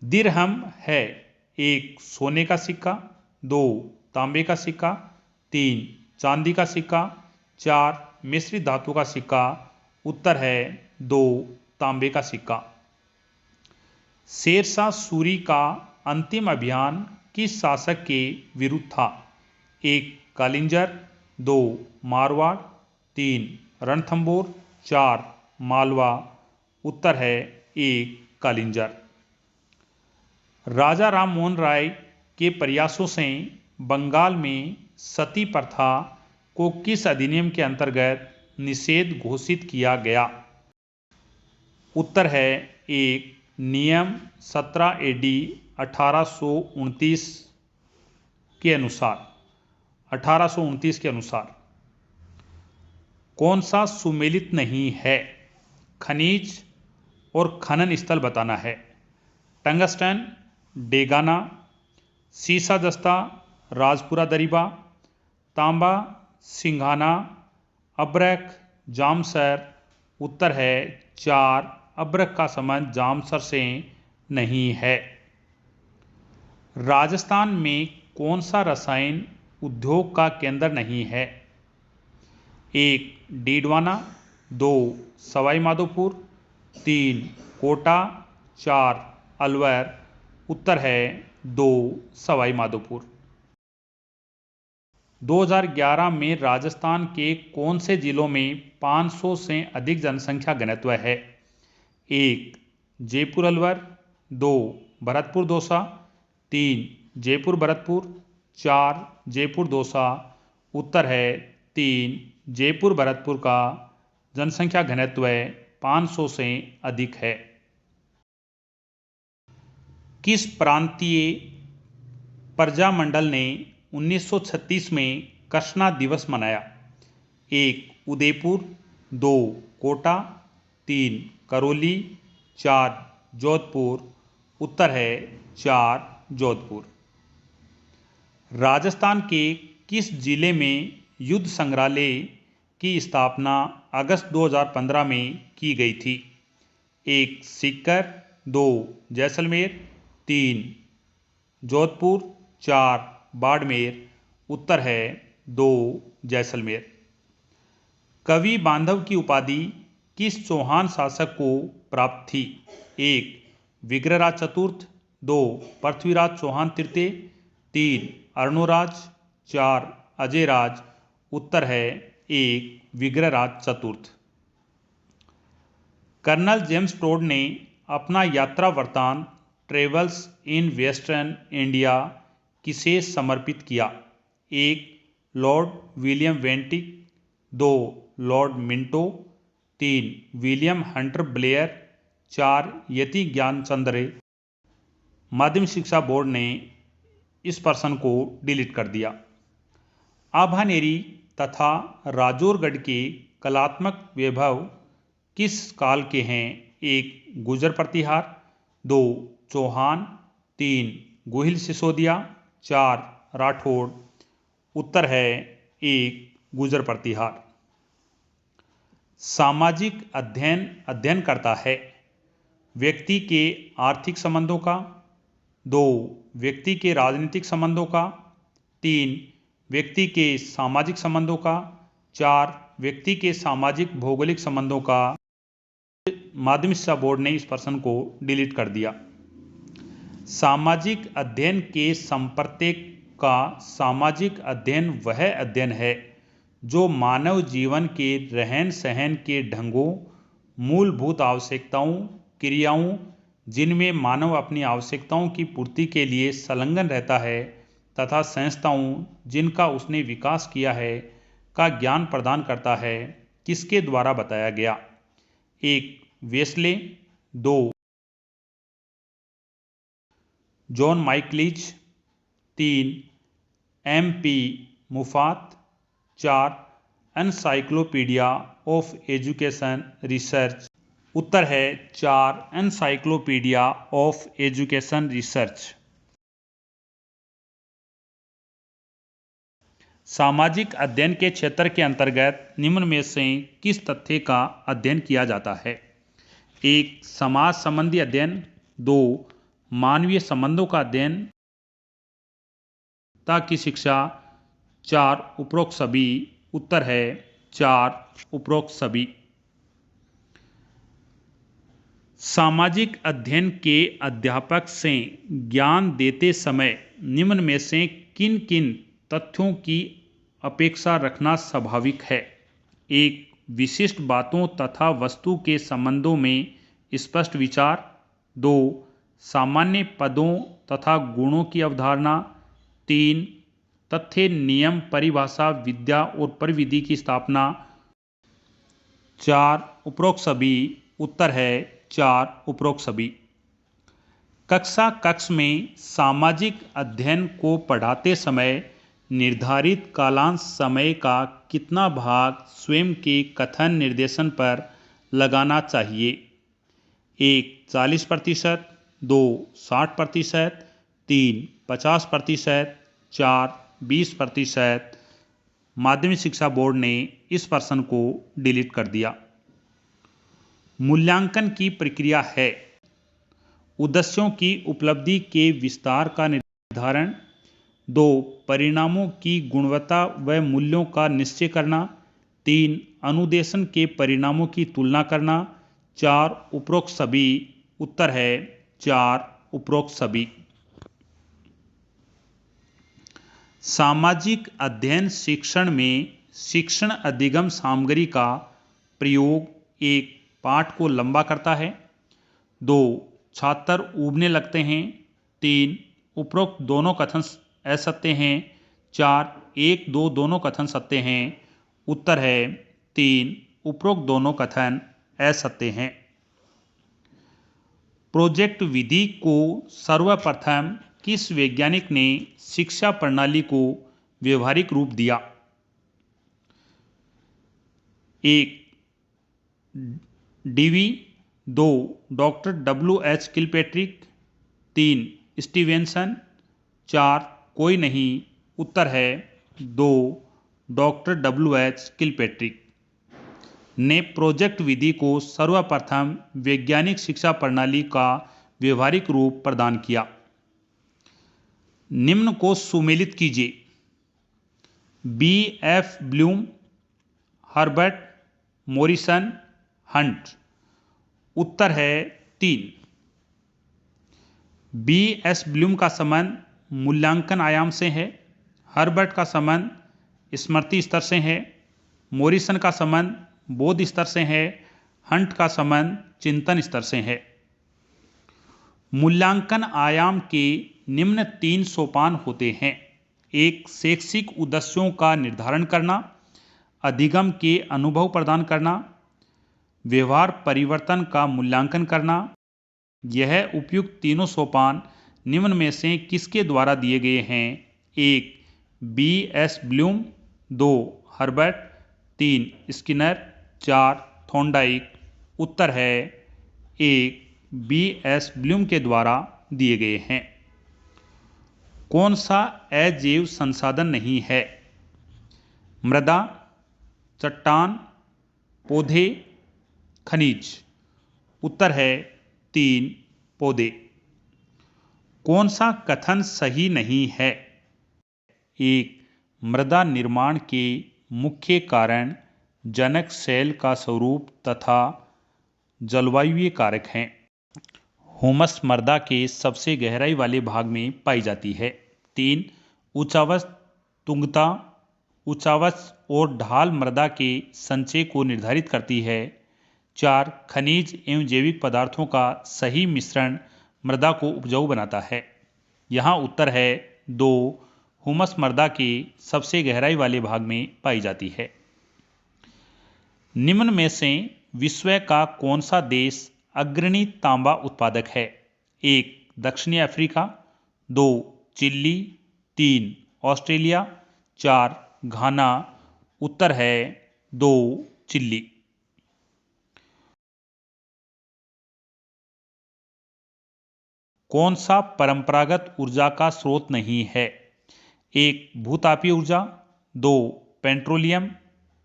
A: दिरहम है 1. सोने का सिक्का। 2. तांबे का सिक्का। 3. चांदी का सिक्का। 4. मिश्रित धातु का सिक्का। उत्तर है 2. तांबे का सिक्का। शेरशाह सूरी का अंतिम अभियान किस शासक के विरुद्ध था? 1. कालिंजर। 2. मारवाड़। 3. रणथंबोर। 4. मालवा। उत्तर है 1. कालिंजर। राजा राम मोहन राय के प्रयासों से बंगाल में सती प्रथा को किस अधिनियम के अंतर्गत निषेध घोषित किया गया? उत्तर है 1. नियम 17 AD 1829 के अनुसार। 1829 के अनुसार। कौन सा सुमेलित नहीं है? खनिज और खनन स्थल बताना है। टंगस्टन, डेगाना, सीसा दस्ता, राजपुरा दरिबा, तांबा, सिंघाना, अब्रक, जामसर। उत्तर है 4. अब्रक का संबंध जामसर से नहीं है। राजस्थान में कौन सा रसायन उद्योग का केंद्र नहीं है? 1. डीडवाना। 2. सवाई माधोपुर। 3. कोटा। 4. अलवर। उत्तर है 2. सवाई माधोपुर। 2011 में राजस्थान के कौन से जिलों में 500 से अधिक जनसंख्या घनत्व है? 1. जयपुर अलवर, 2. भरतपुर दौसा, 3. जयपुर भरतपुर, 4. जयपुर दौसा। उत्तर है 3. जयपुर भरतपुर का जनसंख्या घनत्व 500 से अधिक है। किस प्रांतीय प्रजामंडल ने 1936 में कृष्णा दिवस मनाया? 1. उदयपुर, 2. कोटा, 3. करौली, 4. जोधपुर। उत्तर है 4. जोधपुर। राजस्थान के किस जिले में युद्ध संग्रहालय की स्थापना अगस्त 2015 में की गई थी? 1. सीकर, 2. जैसलमेर, 3. जोधपुर, 4. बाड़मेर। उत्तर है 2. जैसलमेर। कवि बांधव की उपाधि किस चौहान शासक को प्राप्त थी? 1. विग्रहराज चतुर्थ, 2. पृथ्वीराज चौहान तृतीय, 3. अर्णोराज, 4. अजयराज। उत्तर है 1. विग्रहराज चतुर्थ। कर्नल जेम्स टोड ने अपना यात्रा वृत्तांत ट्रेवल्स इन वेस्टर्न इंडिया किसे समर्पित किया? 1. Lord William Bentinck, 2. Lord Minto, 3. William Hunter Blair, 4. यति ज्ञानचंद रे। माध्यमिक शिक्षा बोर्ड ने इस प्रश्न को डिलीट कर दिया। आभानेरी तथा राजौरगढ़ के कलात्मक वैभव किस काल के हैं? 1. गुर्जर प्रतिहार, 2. चौहान, 3. गोहिल सिसोदिया, 4. राठौड़। उत्तर है 1. गुर्जर प्रतिहार। सामाजिक अध्ययन करता है व्यक्ति के आर्थिक संबंधों का, 2. व्यक्ति के राजनीतिक संबंधों का, 3. व्यक्ति के सामाजिक संबंधों का, 4. व्यक्ति के सामाजिक भौगोलिक संबंधों का। माध्यमिक शिक्षा बोर्ड ने इस प्रश्न को डिलीट कर दिया। सामाजिक अध्ययन के संप्रत्येक का सामाजिक अध्ययन वह अध्ययन है जो मानव जीवन के रहन सहन के ढंगों, मूलभूत आवश्यकताओं, क्रियाओं जिनमें मानव अपनी आवश्यकताओं की पूर्ति के लिए संलग्न रहता है तथा संस्थाओं जिनका उसने विकास किया है का ज्ञान प्रदान करता है, किसके द्वारा बताया गया? 1. Wesley, 2. John Michaelis, 3. MP Moffatt, 4. Encyclopedia of education research. उत्तर है 4. Encyclopedia of education research. सामाजिक अध्ययन के क्षेत्र के अंतर्गत निम्न में से किस तथ्य का अध्ययन किया जाता है? 1. समाज संबंधी अध्ययन, 2. मानवीय संबंधों का अध्ययन की शिक्षा, 4. उपरोक्त सभी। उत्तर है 4. उपरोक्त सभी। सामाजिक अध्ययन के अध्यापक से ज्ञान देते समय निम्न में से किन किन तथ्यों की अपेक्षा रखना स्वाभाविक है? 1. विशिष्ट बातों तथा वस्तु के संबंधों में स्पष्ट विचार, 2. सामान्य पदों तथा गुणों की अवधारणा, 3. तथ्य, नियम, परिभाषा, विद्या और प्रविधि की स्थापना, 4. उपरोक्त सभी। उत्तर है 4. उपरोक्त सभी। कक्ष में सामाजिक अध्ययन को पढ़ाते समय निर्धारित कालांश समय का कितना भाग स्वयं के कथन निर्देशन पर लगाना चाहिए? 1. 40%, 2. 60%, 3. 50%, 4. 20%। माध्यमिक शिक्षा बोर्ड ने इस प्रश्न को डिलीट कर दिया। मूल्यांकन की प्रक्रिया है उद्देश्यों की उपलब्धि के विस्तार का निर्धारण, 2. परिणामों की गुणवत्ता व मूल्यों का निश्चय करना, 3. अनुदेशन के परिणामों की तुलना करना, 4. उपरोक्त सभी। उत्तर है 4. उपरोक्त सभी। सामाजिक अध्ययन शिक्षण में शिक्षण अधिगम सामग्री का प्रयोग एक पाठ को लंबा करता है। 2. छात्र ऊबने लगते हैं। 3. उपरोक्त दोनों कथन असत्य हैं। 4. 1, 2 दोनों कथन सत्य हैं। उत्तर है 3. उपरोक्त दोनों कथन असत्य हैं। प्रोजेक्ट विधि को सर्वप्रथम किस वैज्ञानिक ने शिक्षा प्रणाली को व्यवहारिक रूप दिया? 1. Dewey. 2. Doctor W.H. Kilpatrick. 3. Stevenson. 4. कोई नहीं। उत्तर है 2. Doctor W.H. किलपैट्रिक ने प्रोजेक्ट विधि को सर्वप्रथम वैज्ञानिक शिक्षा प्रणाली का व्यवहारिक रूप प्रदान किया। निम्न को सुमेलित कीजिए। B.F. Bloom, Herbart, Morrison, Hunt. उत्तर है 3. B.S. ब्लूम का संबंध मूल्यांकन आयाम से है। हर्बर्ट का संबंध स्मृति स्तर से है। मॉरिसन का संबंध बोध स्तर से है। हंट का संबंध चिंतन स्तर से है। मूल्यांकन आयाम के निम्न 3 सोपान होते हैं। 1. शैक्षिक उद्देश्यों का निर्धारण करना, अधिगम के अनुभव प्रदान करना, व्यवहार परिवर्तन का मूल्यांकन करना। यह उपयुक्त तीनों सोपान निम्न में से किसके द्वारा दिए गए हैं? 1. B.S. Bloom. 2. Herbart. 3. Skinner. 4. Thorndike. उत्तर है 1. B.S. ब्लूम के द्वारा दिए गए हैं। कौन सा अजैव संसाधन नहीं है? मृदा, चट्टान, पौधे, खनिज। उत्तर है 3. पौधे। कौन सा कथन सही नहीं है? 1. मृदा निर्माण के मुख्य कारण जनक शैल का स्वरूप तथा जलवायुवीय कारक हैं। ह्यूमस मृदा के सबसे गहराई वाले भाग में पाई जाती है। 3. उच्चावच तुंगता, उच्चावच और ढाल मृदा के संचय को निर्धारित करती है। 4. खनिज एवं जैविक पदार्थों का सही मिश्रण मृदा को उपजाऊ बनाता है। यहाँ उत्तर है 2. ह्यूमस मृदा के सबसे गहराई वाले भाग में पाई जाती है। निम्न में से विश्व का कौन सा देश अग्रणी तांबा उत्पादक है? 1. दक्षिणी अफ्रीका। 2. चिली। 3. ऑस्ट्रेलिया। 4. घाना। उत्तर है 2. चिली। कौन सा परंपरागत ऊर्जा का स्रोत नहीं है? 1. भूतापीय ऊर्जा। 2. पेट्रोलियम।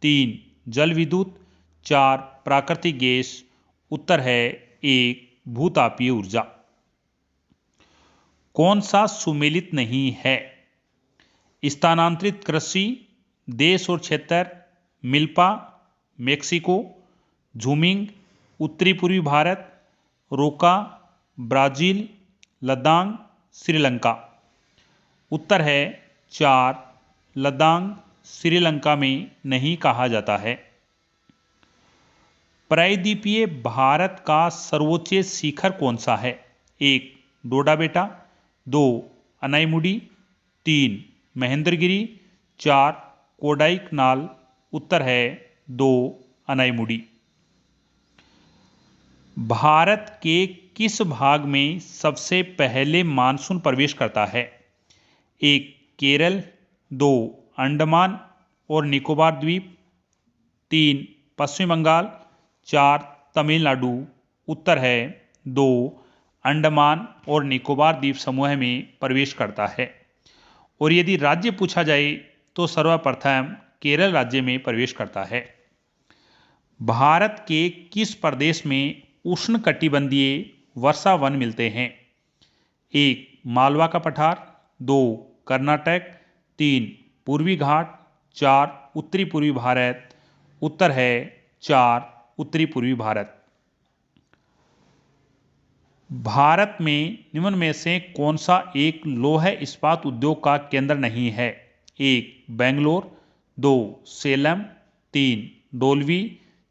A: 3. जल विद्युत। 4. प्राकृतिक गैस। उत्तर है 1. भूतापीय ऊर्जा। कौन सा सुमेलित नहीं है? स्थानांतरित कृषि, देश और क्षेत्र, मिल्पा, मेक्सिको, झूमिंग, उत्तरी पूर्वी भारत, रोका, ब्राजील, लद्दाख, श्रीलंका। उत्तर है 4. लद्दाख श्रीलंका में नहीं कहा जाता है। प्रायद्वीपीय भारत का सर्वोच्च शिखर कौन सा है? 1. डोडा बेटा। 2. अनाईमुडी। 3. महेंद्रगिरी। 4. कोडाईकनाल। उत्तर है 2. अनाईमुडी। भारत के किस भाग में सबसे पहले मानसून प्रवेश करता है? 1. केरल। 2. अंडमान और निकोबार द्वीप। 3. पश्चिम बंगाल। 4. तमिलनाडु। उत्तर है 2. अंडमान और निकोबार द्वीप समूह में प्रवेश करता है। और यदि राज्य पूछा जाए तो सर्वप्रथम केरल राज्य में प्रवेश करता है। भारत के किस प्रदेश में उष्णकटिबंधीय वर्षा वन मिलते हैं? 1. मालवा का पठार। 2. कर्नाटक। 3. पूर्वी घाट। 4. उत्तरी पूर्वी भारत। उत्तर है 4. उत्तरी पूर्वी भारत। भारत में निम्न में से कौन सा एक लौह इस्पात उद्योग का केंद्र नहीं है? 1 बेंगलोर, 2 सेलम, 3 डोलवी,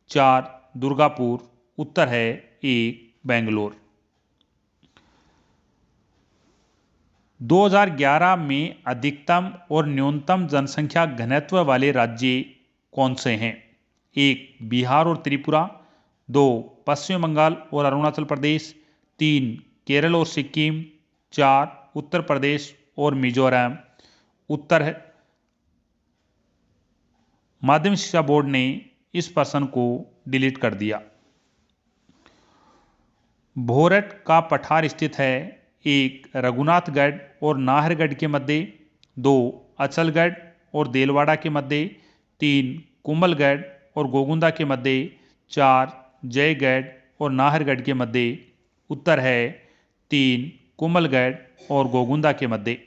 A: 4 दुर्गापुर। उत्तर है 1 बेंगलोर। 2011 में अधिकतम और न्यूनतम जनसंख्या घनत्व वाले राज्य कौन से हैं? 1 बिहार और त्रिपुरा, 2 पश्चिम बंगाल और अरुणाचल प्रदेश, 3 केरल और सिक्किम, 4 उत्तर प्रदेश और मिजोरम। उत्तर है माध्यमिक शिक्षा बोर्ड ने इस प्रश्न को डिलीट कर दिया। भोरट का पठार स्थित है? 1 रघुनाथगढ़ और नाहरगढ़ के मध्य, 2 अचलगढ़ और देलवाड़ा के मध्य, 3 कुंभलगढ़ और गोगुंदा के मध्य, 4 जयगढ़ और नाहरगढ़ के मध्य। उत्तर है 3 कुंभलगढ़ और गोगुंदा के मध्य।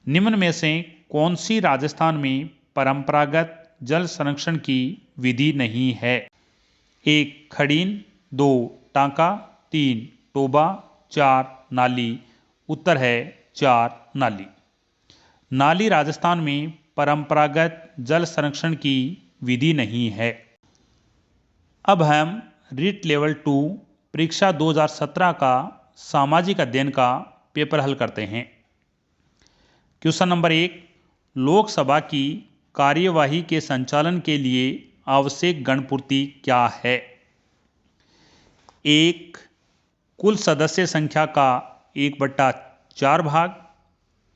A: निम्न में से कौन सी राजस्थान में परंपरागत जल संरक्षण की विधि नहीं है? 1 खड़ीन, 2 टांका, 3 टोबा, 4 नाली। उत्तर है 4 नाली। नाली राजस्थान में परंपरागत जल संरक्षण की विधि नहीं है। अब हम रीट लेवल 2 परीक्षा 2017 का सामाजिक अध्ययन का पेपर हल करते हैं। क्वेश्चन नंबर 1, लोकसभा की कार्यवाही के संचालन के लिए आवश्यक गणपूर्ति क्या है? 1 कुल सदस्य संख्या का 1/4 भाग,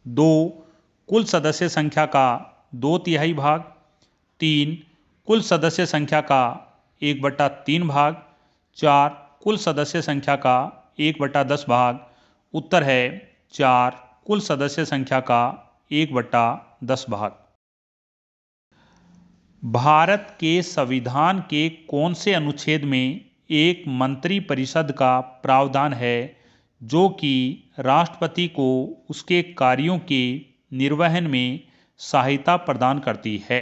A: 2 कुल सदस्य संख्या का 2/3 भाग, 3 कुल सदस्य संख्या का 1/3 भाग, 4 कुल सदस्य संख्या का 1/10 भाग। उत्तर है 4 कुल सदस्य संख्या का 1/10 भाग। भारत के संविधान के कौन से अनुच्छेद में एक मंत्री परिषद का प्रावधान है जो कि राष्ट्रपति को उसके कार्यों के निर्वहन में सहायता प्रदान करती है?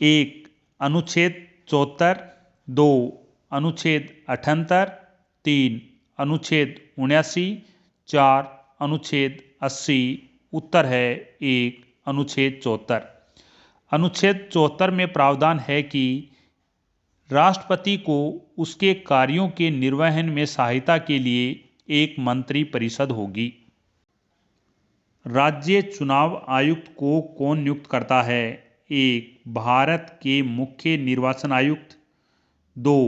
A: 1 अनुच्छेद 74, 2 अनुच्छेद 78, 3 अनुच्छेद 79, 4 अनुच्छेद 80। उत्तर है 1 अनुच्छेद 74। अनुच्छेद 74 में प्रावधान है कि राष्ट्रपति को उसके कार्यों के निर्वहन में सहायता के लिए एक मंत्री परिषद होगी। राज्य चुनाव आयुक्त को कौन नियुक्त करता है? 1 भारत के मुख्य निर्वाचन आयुक्त, 2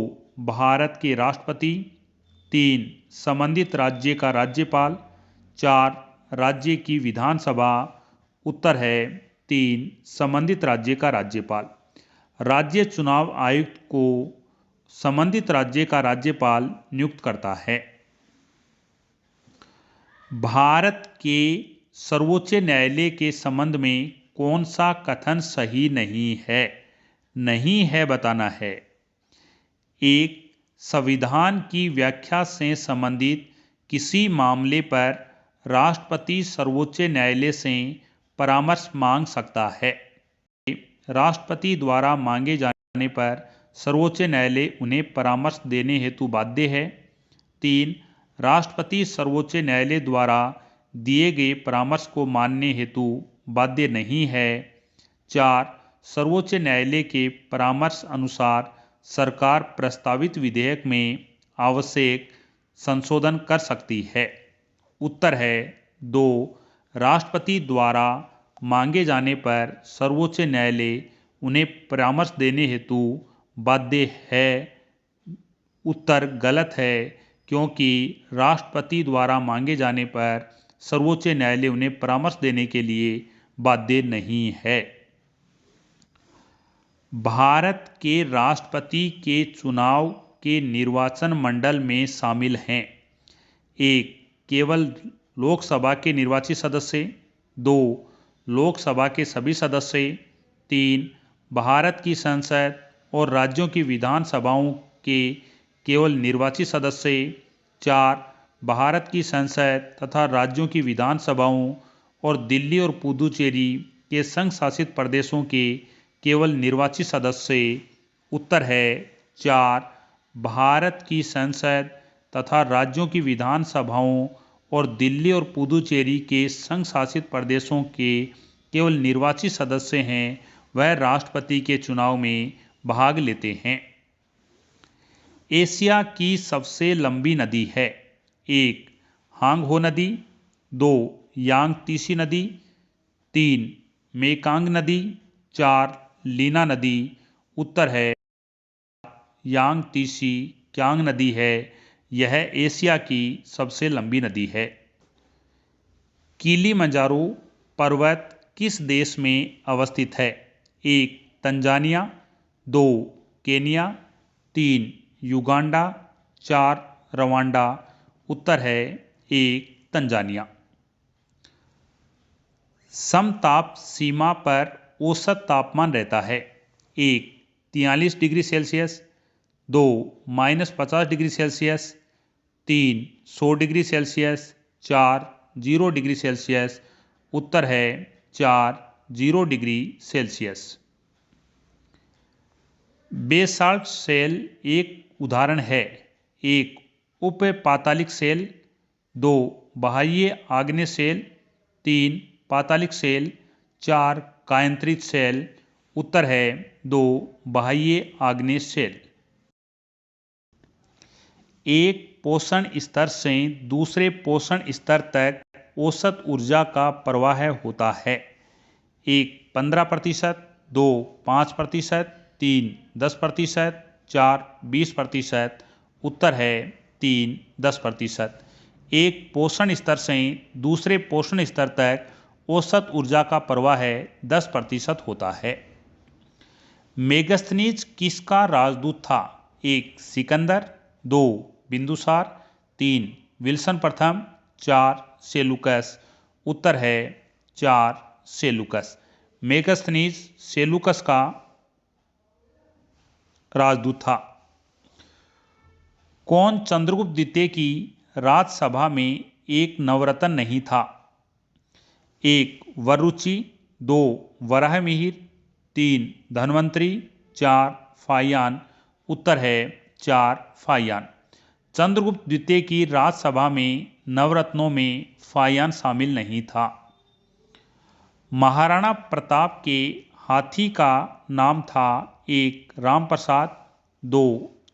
A: भारत के राष्ट्रपति, 3 संबंधित राज्य का राज्यपाल, 4 राज्य की विधानसभा। उत्तर है 3 संबंधित राज्य का राज्यपाल। राज्य चुनाव आयुक्त को संबंधित राज्य का राज्यपाल नियुक्त करता है। भारत के सर्वोच्च न्यायालय के संबंध में कौन सा कथन सही नहीं है? नहीं है बताना है। 1 संविधान की व्याख्या से संबंधित किसी मामले पर राष्ट्रपति सर्वोच्च न्यायालय से परामर्श मांग सकता है। राष्ट्रपति द्वारा मांगे जाने पर सर्वोच्च न्यायालय उन्हें परामर्श देने हेतु बाध्य है। 3 राष्ट्रपति सर्वोच्च न्यायालय द्वारा दिए गए परामर्श को मानने हेतु बाध्य नहीं है। 4 सर्वोच्च न्यायालय के परामर्श अनुसार सरकार प्रस्तावित विधेयक में आवश्यक संशोधन कर सकती है। उत्तर है 2 राष्ट्रपति द्वारा मांगे जाने पर सर्वोच्च न्यायालय उन्हें परामर्श देने हेतु बाध्य है। उत्तर गलत है क्योंकि राष्ट्रपति द्वारा मांगे जाने पर सर्वोच्च न्यायालय उन्हें परामर्श देने के लिए बाध्य नहीं है। भारत के राष्ट्रपति के चुनाव के निर्वाचन मंडल में शामिल हैं? 1 केवल लोकसभा के निर्वाचित सदस्य, 2 लोकसभा के सभी सदस्य, 3 भारत की संसद और राज्यों की विधानसभाओं के केवल निर्वाचित सदस्य, 4 भारत की संसद तथा राज्यों की विधानसभाओं और दिल्ली और पुदुचेरी के संघ शासित प्रदेशों के केवल निर्वाचित सदस्य। उत्तर है 4 भारत की संसद तथा राज्यों की विधानसभाओं और दिल्ली और पुदुचेरी के संघ शासित प्रदेशों के केवल निर्वाचित सदस्य हैं वह राष्ट्रपति के चुनाव में भाग लेते हैं। एशिया की सबसे लंबी नदी है। 1 हांगहो नदी, 2 यांगतीसी नदी, 3 मेकांग नदी, 4 लीना नदी। उत्तर है यांगतीसी क्यांग नदी है। यह एशिया की सबसे लंबी नदी है। किलिमंजारो पर्वत किस देश में अवस्थित है? 1 तंजानिया, 2 केनिया, 3 युगांडा, 4 रवांडा। उत्तर है 1 तंजानिया। समताप सीमा पर औसत तापमान रहता है। 1 43 degree Celsius, 2 -50 degree Celsius, 3 100 degree Celsius, 4 0 degree Celsius. उत्तर है 4 0 डिग्री सेल्सियस। बेसाल्ट शेल एक उदाहरण है। 1 उप पातालिक शेल, 2 बाह्य आग्नेय शेल, 3 पातालिक शेल, 4 कायांतरित शेल। उत्तर है 2 बाह्य आग्नेय शेल। एक पोषण स्तर से दूसरे पोषण स्तर तक औसत ऊर्जा का प्रवाह होता है। 1 15%, 2 5%, 3 10%, 4 20%। उत्तर है 3 10%। एक पोषण स्तर से दूसरे पोषण स्तर तक औसत ऊर्जा का प्रवाह 10% होता है। मेगास्थनीज किसका राजदूत था? 1 सिकंदर, 2 बिंदुसार, 3 विल्सन प्रथम, 4 सेलूकस। उत्तर है 4 सेलूकस। मेगास्थनीज सेलूकस का राजदूत था। कौन चंद्रगुप्त द्वितीय की राजसभा में एक नवरत्न नहीं था? 1 वररुचि, 2 वराहमिहिर, 3 धन्वंतरी, 4 फाहियान। उत्तर है 4 फाहियान। चंद्रगुप्त द्वितीय की राजसभा में नवरत्नों में फाहियान शामिल नहीं था। महाराणा प्रताप के हाथी का नाम था। 1 रामप्रसाद, 2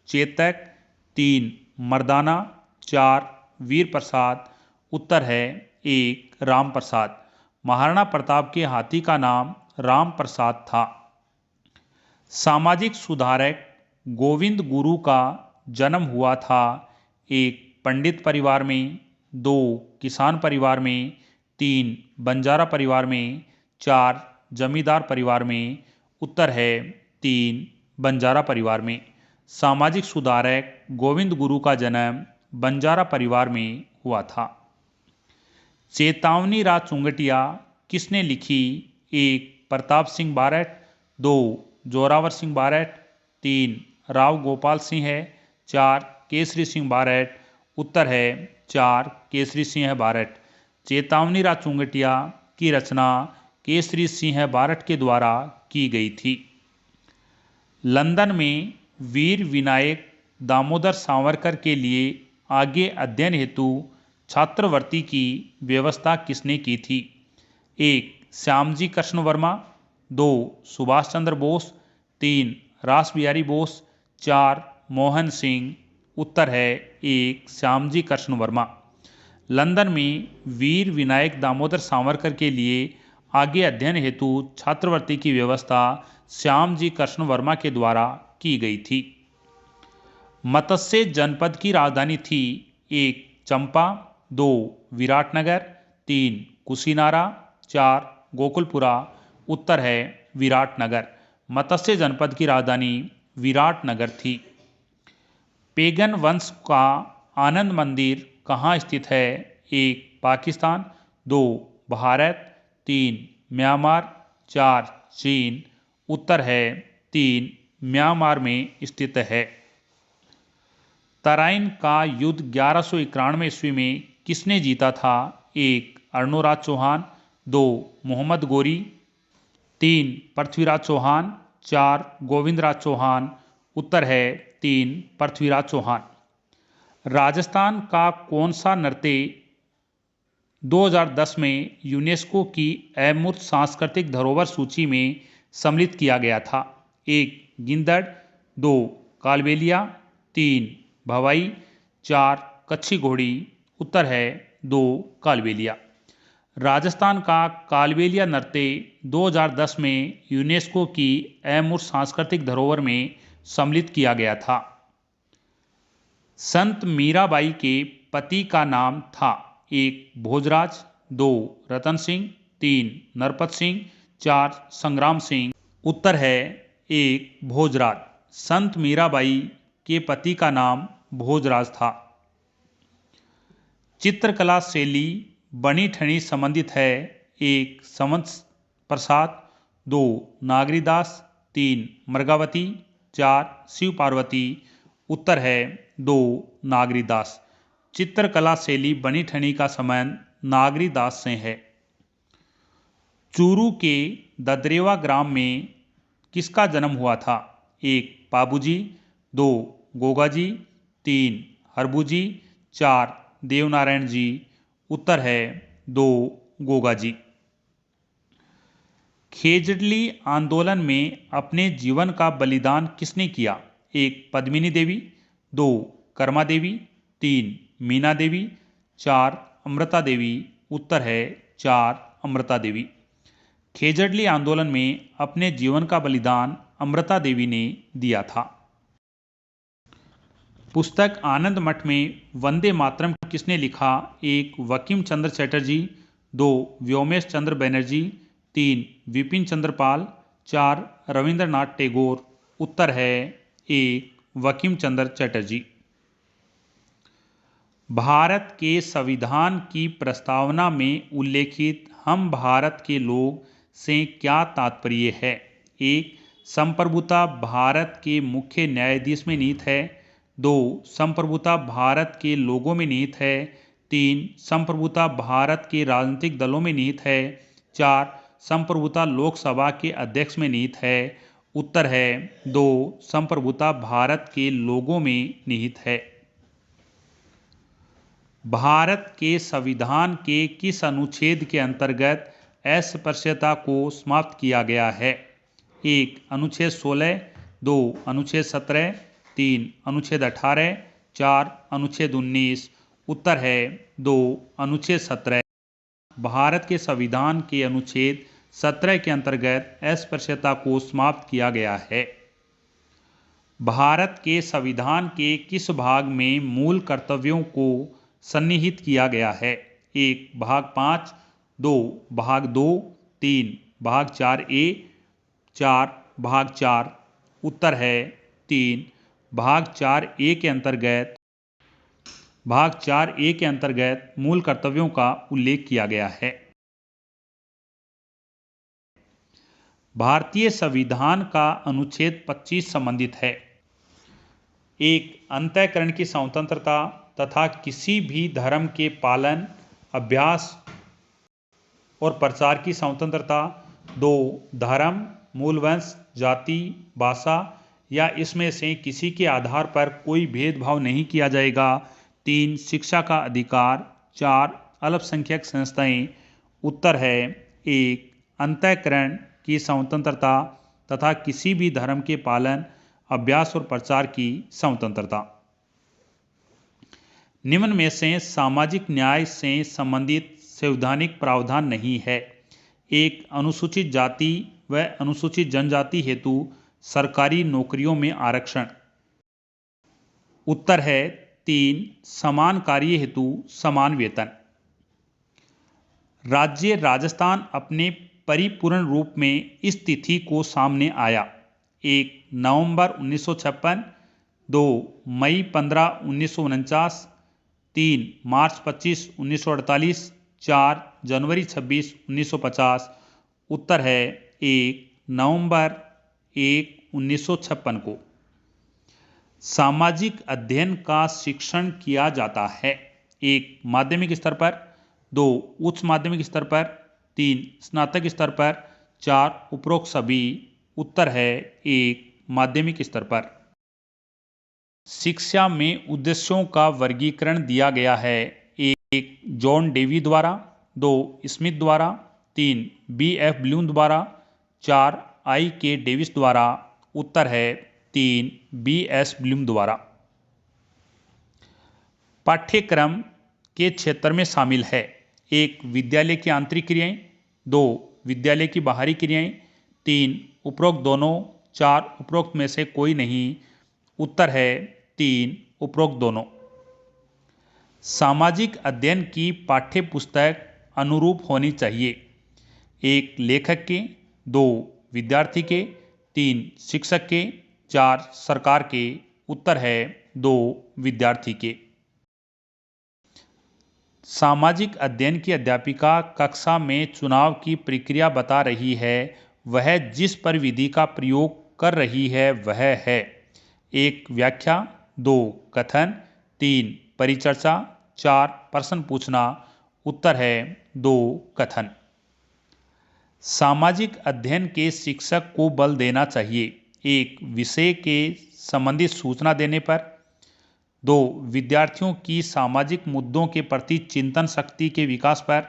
A: चेतक, 3 मर्दाना, 4 वीर प्रसाद। उत्तर है 1 रामप्रसाद। महाराणा प्रताप के हाथी का नाम रामप्रसाद था। सामाजिक सुधारक गोविंद गुरु का जन्म हुआ था। 1 पंडित परिवार में, 2 किसान परिवार में, 3 बंजारा परिवार में, 4 जमींदार परिवार में। उत्तर है 3 बंजारा परिवार में। सामाजिक सुधारक गोविंद गुरु का जन्म बंजारा परिवार में हुआ था। चेतावनी राज चुंगटिया किसने लिखी? 1 प्रताप सिंह बारठ, 2 जोरावर सिंह बारठ, 3 राव गोपाल सिंह है, 4 केसरी सिंह बारठ। उत्तर है 4 केसरी सिंह बारठ। चेतावनी राज चुंगटिया की रचना केसरी सिंह बारठ के द्वारा की गई थी। लंदन में वीर विनायक दामोदर सावरकर के लिए आगे अध्ययन हेतु छात्रवृत्ति की व्यवस्था किसने की थी? 1 श्यामजी कृष्ण वर्मा, 2 सुभाष चंद्र बोस, 3 रास बिहारी बोस, 4 मोहन सिंह। उत्तर है 1 श्यामजी कृष्ण वर्मा। लंदन में वीर विनायक दामोदर सावरकर के लिए आगे अध्ययन हेतु छात्रवृत्ति की व्यवस्था श्यामजी कृष्ण वर्मा के द्वारा की गई थी। मत्स्य जनपद की राजधानी थी। 1 चंपा, 2 विराटनगर, 3 कुशीनारा, 4 गोकुलपुरा। उत्तर है विराटनगर। मत्स्य जनपद की राजधानी विराटनगर थी। पेगन वंश का आनंद मंदिर कहाँ स्थित है? 1 पाकिस्तान, 2 भारत, 3 म्यांमार, 4 चीन। उत्तर है 3 म्यांमार में स्थित है। तराइन का युद्ध 1191 ईस्वी में किसने जीता था? 1 अर्णोराज चौहान, 2 मोहम्मद गोरी, 3 पृथ्वीराज चौहान, 4 गोविंदराज चौहान। उत्तर है 3 पृथ्वीराज चौहान। राजस्थान का कौन सा नृत्य 2010 में यूनेस्को की अमूर्त सांस्कृतिक धरोहर सूची में सम्मिलित किया गया था? 1. गिंदड़, 2. कालबेलिया, 3. भवाई, 4. कच्छी घोड़ी। उत्तर है 2. कालबेलिया। राजस्थान का कालबेलिया नृत्य 2010 में यूनेस्को की अमूर्त सांस्कृतिक धरोहर में सम्मिलित किया गया था। संत मीराबाई के पति का नाम था? 1. भोजराज, 2. रतन सिंह, 3. नरपत सिंह, 4. संग्राम सिंह। उत्तर है 1. भोजराज। संत मीराबाई के पति का नाम भोजराज था। चित्रकला शैली बनी ठनी संबंधित है? 1. समंत प्रसाद, 2. नागरीदास, 3. मृगावती, 4. शिव पार्वती। उत्तर है 2. नागरीदास। चित्रकला शैली बनी ठनी का संबंध नागरीदास से है। चूरू के ददरेवा ग्राम में किसका जन्म हुआ था? 1. पाबूजी, 2. गोगाजी, 3. हरबूजी, 4. देवनारायण जी। उत्तर है 2. गोगाजी। खेजड़ली आंदोलन में अपने जीवन का बलिदान किसने किया? 1. पद्मिनी देवी, 2. कर्मा देवी, 3. मीना देवी, 4. अमृता देवी। उत्तर है 4. अमृता देवी। खेजड़ली आंदोलन में अपने जीवन का बलिदान अमृता देवी ने दिया था। पुस्तक आनंद मठ में वंदे मातरम किसने लिखा? 1. बंकिम चंद्र चटर्जी, 2. व्योमेश चंद्र बनर्जी, 3. विपिन चंद्र पाल, 4. रविंद्रनाथ टैगोर। उत्तर है 1. बंकिम चंद्र चटर्जी। भारत के संविधान की प्रस्तावना में उल्लेखित हम भारत के लोग से क्या तात्पर्य है? 1. संप्रभुता भारत के मुख्य न्यायाधीश में निहित है। 2. संप्रभुता भारत के लोगों में निहित है। 3. संप्रभुता भारत के राजनीतिक दलों में निहित है। 4. संप्रभुता लोकसभा के अध्यक्ष में निहित है। उत्तर है 2. संप्रभुता भारत के लोगों में निहित है। भारत के संविधान के किस अनुच्छेद के अंतर्गत अस्पृश्यता को समाप्त किया गया है? 1. अनुच्छेद 16, 2. अनुच्छेद 17, 3. अनुच्छेद 18, 4. अनुच्छेद 19। उत्तर है 2. अनुच्छेद 17। भारत के संविधान के अनुच्छेद 17 के अंतर्गत अस्पृश्यता को समाप्त किया गया है। भारत के संविधान के किस भाग में मूल कर्तव्यों को सन्निहित किया गया है? 1. भाग 5, 2. भाग 2, 3. भाग 4A, 4. भाग 4। उत्तर है 3. भाग 4A के अंतर्गत मूल कर्तव्यों का उल्लेख किया गया है। भारतीय संविधान का अनुच्छेद 25 संबंधित है? 1. अंतःकरण की स्वतंत्रता तथा किसी भी धर्म के पालन, अभ्यास और प्रचार की स्वतंत्रता। 2. धर्म, मूलवंश, जाति, भाषा या इसमें से किसी के आधार पर कोई भेदभाव नहीं किया जाएगा। 3. शिक्षा का अधिकार। 4. अल्पसंख्यक संस्थाएं। उत्तर है 1. अंतःकरण की स्वतंत्रता तथा किसी भी धर्म के पालन, अभ्यास और प्रचार की स्वतंत्रता। निम्न में से सामाजिक न्याय से संबंधित संवैधानिक प्रावधान नहीं है? 1. अनुसूचित जाति व अनुसूचित जनजाति हेतु सरकारी नौकरियों में आरक्षण। उत्तर है 3. समान कार्य हेतु समान वेतन। राज्य राजस्थान अपने परिपूर्ण रूप में इस तिथि को सामने आया? 1. नवंबर 1956, 2. मई 15, 1949, 3. मार्च 25, 1948, 4. जनवरी 26, 1950। उत्तर है 1. नवंबर 1, 1956 को। सामाजिक अध्ययन का शिक्षण किया जाता है? 1. माध्यमिक स्तर पर, 2. उच्च माध्यमिक स्तर पर, 3. स्नातक स्तर पर, 4. उपरोक्त सभी। उत्तर है 1. माध्यमिक स्तर पर। शिक्षा में उद्देश्यों का वर्गीकरण दिया गया है? 1. जॉन डेवी द्वारा, 2 स्मिथ द्वारा, 3 B.F. ब्लूम द्वारा, 4 I.K. डेविस द्वारा। उत्तर है 3 B.S. ब्लूम द्वारा। पाठ्यक्रम के क्षेत्र में शामिल है 1 विद्यालय की आंतरिक क्रियाएं, 2 विद्यालय की बाहरी क्रियाएं, 3 उपरोक्त दोनों, 4 उपरोक्त में से कोई नहीं। उत्तर है 3 उपरोक्त दोनों। सामाजिक अध्ययन की पाठ्य पुस्तक अनुरूप होनी चाहिए 1 लेखक के, 2 विद्यार्थी के, 3 शिक्षक के, 4 सरकार के। उत्तर है 2 विद्यार्थी के। सामाजिक अध्ययन की अध्यापिका कक्षा में चुनाव की प्रक्रिया बता रही है। वह जिस परिविधि का प्रयोग कर रही है वह है 1 व्याख्या, 2 कथन, 3 परिचर्चा, 4 प्रश्न पूछना। उत्तर है 2 कथन। सामाजिक अध्ययन के शिक्षक को बल देना चाहिए 1 विषय के संबंधित सूचना देने पर, 2 विद्यार्थियों की सामाजिक मुद्दों के प्रति चिंतन शक्ति के विकास पर,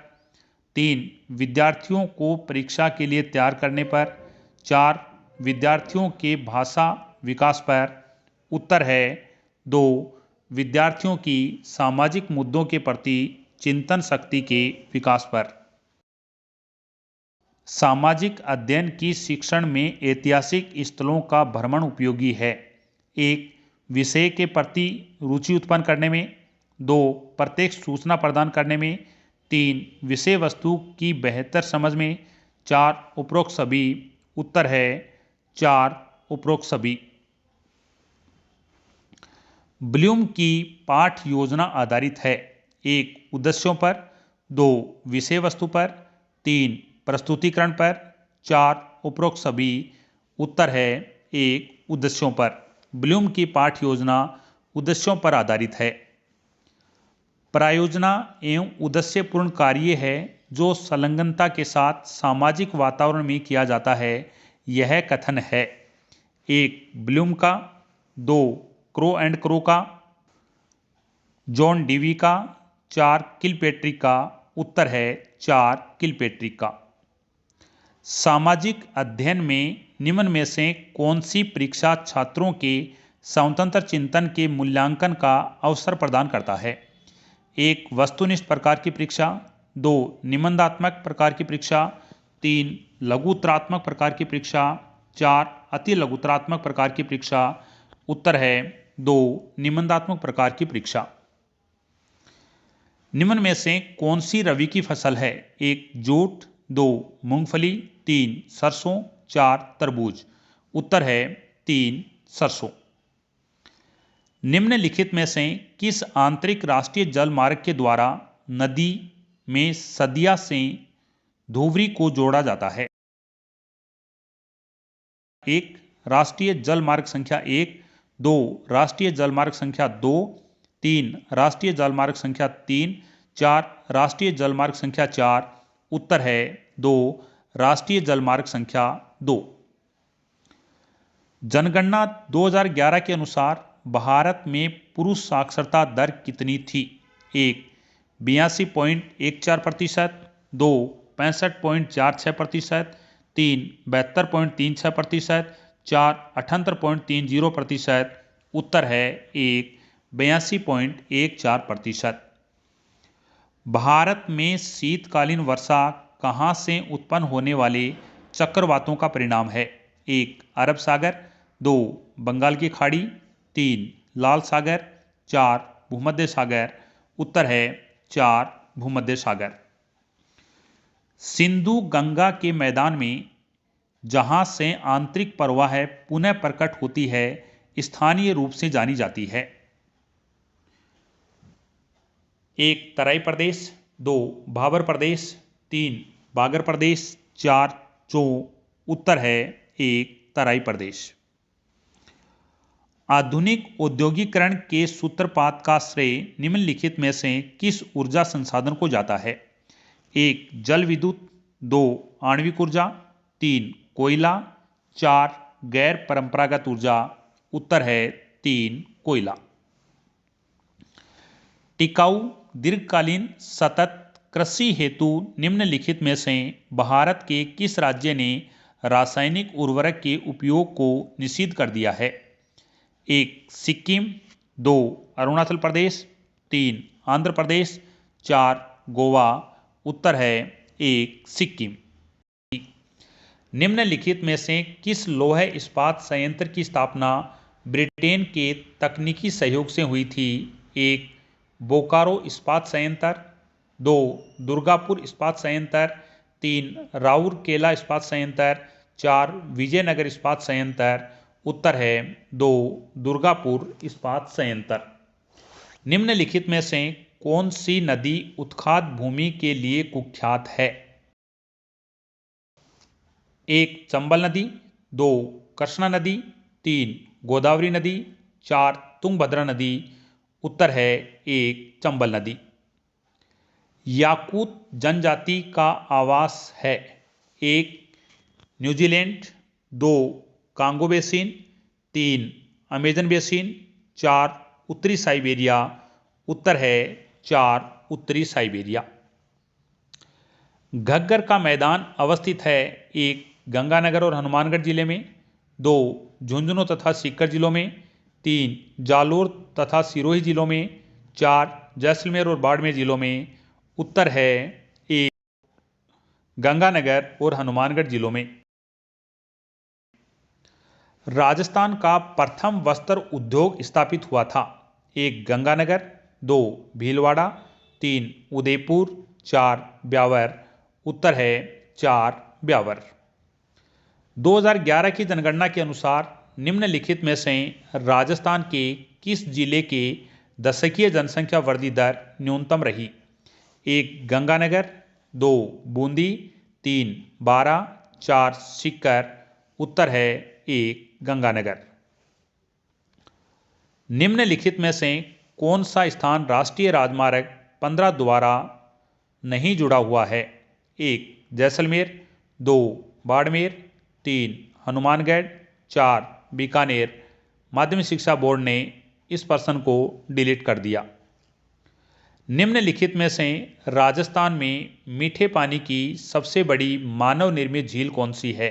A: 3 विद्यार्थियों को परीक्षा के लिए तैयार करने पर, 4 विद्यार्थियों के भाषा विकास पर। उत्तर है 2 विद्यार्थियों की सामाजिक मुद्दों के प्रति चिंतन शक्ति के विकास पर। सामाजिक अध्ययन की शिक्षण में ऐतिहासिक स्थलों का भ्रमण उपयोगी है 1 विषय के प्रति रुचि उत्पन्न करने में, 2 प्रत्यक्ष सूचना प्रदान करने में, 3 विषय वस्तु की बेहतर समझ में, 4 उपरोक्त सभी। उत्तर है 4 उपरोक्त सभी। ब्लूम की पाठ योजना आधारित है 1 उद्देश्यों पर, 2 विषय वस्तु पर, 3 प्रस्तुतिकरण पर, 4 उपरोक्त सभी। उत्तर है 1 उद्देश्यों पर। ब्लूम की पाठ योजना उद्देश्यों पर आधारित है। प्रायोजना एवं उद्देश्यपूर्ण कार्य है जो संलग्नता के साथ सामाजिक वातावरण में किया जाता है। यह कथन है 1 ब्लूम का, 2 क्रो एंड क्रो का, जॉन डीवी का, 4 किलपेट्रिक का। उत्तर है 4 किलपेट्रिक का। सामाजिक अध्ययन में निम्न में से कौन सी परीक्षा छात्रों के स्वतंत्र चिंतन के मूल्यांकन का अवसर प्रदान करता है 1 वस्तुनिष्ठ प्रकार की परीक्षा, 2 निबंधात्मक प्रकार की परीक्षा, 3 लघुत्तरात्मक प्रकार की परीक्षा, 4 अति लघुत्तरात्मक प्रकार की परीक्षा। उत्तर है 2 निबंधात्मक प्रकार की परीक्षा। निम्न में से कौन सी रबी की फसल है 1 जूट, 2 मूंगफली, 3 सरसों, 4 तरबूज। उत्तर है 3 सरसों। निम्नलिखित में से किस आंतरिक राष्ट्रीय जल मार्ग के द्वारा नदी में सदिया से धुबरी को जोड़ा जाता है 1 राष्ट्रीय जल मार्ग संख्या 1, 2 राष्ट्रीय जल मार्ग संख्या 2, 3 राष्ट्रीय जल मार्ग संख्या 3, 4 राष्ट्रीय जल मार्ग संख्या 4। उत्तर है 2 राष्ट्रीय जल मार्ग संख्या 2। जनगणना 2011 के अनुसार भारत में पुरुष साक्षरता दर कितनी थी 1 82.14%, 2 65.46%, 3 72.36%, 4 78.30%। उत्तर है 1 82.14%। भारत में शीतकालीन वर्षा कहाँ से उत्पन्न होने वाले चक्रवातों का परिणाम है 1 अरब सागर, 2 बंगाल की खाड़ी, 3 लाल सागर, 4 भूमध्य सागर। उत्तर है 4 भूमध्य सागर। सिंधु गंगा के मैदान में जहां से आंतरिक प्रवाह पुनः प्रकट होती है स्थानीय रूप से जानी जाती है 1 तराई प्रदेश, 2 भाबर प्रदेश, 3 बागर प्रदेश, 4 चो। उत्तर है 1 तराई प्रदेश। आधुनिक औद्योगिकरण के सूत्रपात का श्रेय निम्नलिखित में से किस ऊर्जा संसाधन को जाता है 1 जल विद्युत, 2 आणविक ऊर्जा, 3 कोयला, 4 गैर परंपरागत ऊर्जा। उत्तर है 3 कोयला। टिकाऊ दीर्घकालीन सतत कृषि हेतु निम्नलिखित में से भारत के किस राज्य ने रासायनिक उर्वरक के उपयोग को निषिद्ध कर दिया है? 1. सिक्किम, 2. अरुणाचल प्रदेश, 3. आंध्र प्रदेश, 4. गोवा। उत्तर है 1. सिक्किम। निम्नलिखित में से किस लौह इस्पात संयंत्र की स्थापना ब्रिटेन के तकनीकी सहयोग से हुई थी? 1. बोकारो इस्पात संयंत्र, 2. दुर्गापुर इस्पात संयंत्र, 3. राउरकेला इस्पात संयंत्र, 4. विजयनगर इस्पात संयंत्र। उत्तर है 2. दुर्गापुर इस्पात संयंत्र। निम्नलिखित में से कौन सी नदी उत्खात भूमि के लिए कुख्यात है? 1. चंबल नदी, 2. कृष्णा नदी, 3. गोदावरी नदी, 4. तुंगभद्रा नदी। उत्तर है 1. चंबल नदी। याकूत जनजाति का आवास है? 1. New Zealand, 2. Congo basin, 3. Amazon basin, 4. उत्तरी साइबेरिया। उत्तर है 4. उत्तरी साइबेरिया। घग्गर का मैदान अवस्थित है? 1. गंगानगर और हनुमानगढ़ जिले में, 2. झुंझुनू तथा सीकर जिलों में, 3. जालोर तथा सिरोही जिलों में, 4. जैसलमेर और बाड़मेर जिलों में। उत्तर है 1. गंगानगर और हनुमानगढ़ जिलों में। राजस्थान का प्रथम वस्त्र उद्योग स्थापित हुआ था? 1. गंगानगर, 2. भीलवाड़ा, 3. उदयपुर, 4. ब्यावर। उत्तर है 4. ब्यावर। 2011 की जनगणना के अनुसार निम्नलिखित में से राजस्थान के किस जिले के दशकीय जनसंख्या वृद्धि दर न्यूनतम रही? 1. गंगानगर, 2. बूंदी, 3. बारा, 4. सीकर। उत्तर है 1. गंगानगर। निम्नलिखित में से कौन सा स्थान राष्ट्रीय राजमार्ग 15 द्वारा नहीं जुड़ा हुआ है? 1. जैसलमेर, 2. बाड़मेर, 3. हनुमानगढ़, 4. बीकानेर। माध्यमिक शिक्षा बोर्ड ने इस प्रश्न को डिलीट कर दिया। निम्नलिखित में से राजस्थान में मीठे पानी की सबसे बड़ी मानव निर्मित झील कौन सी है?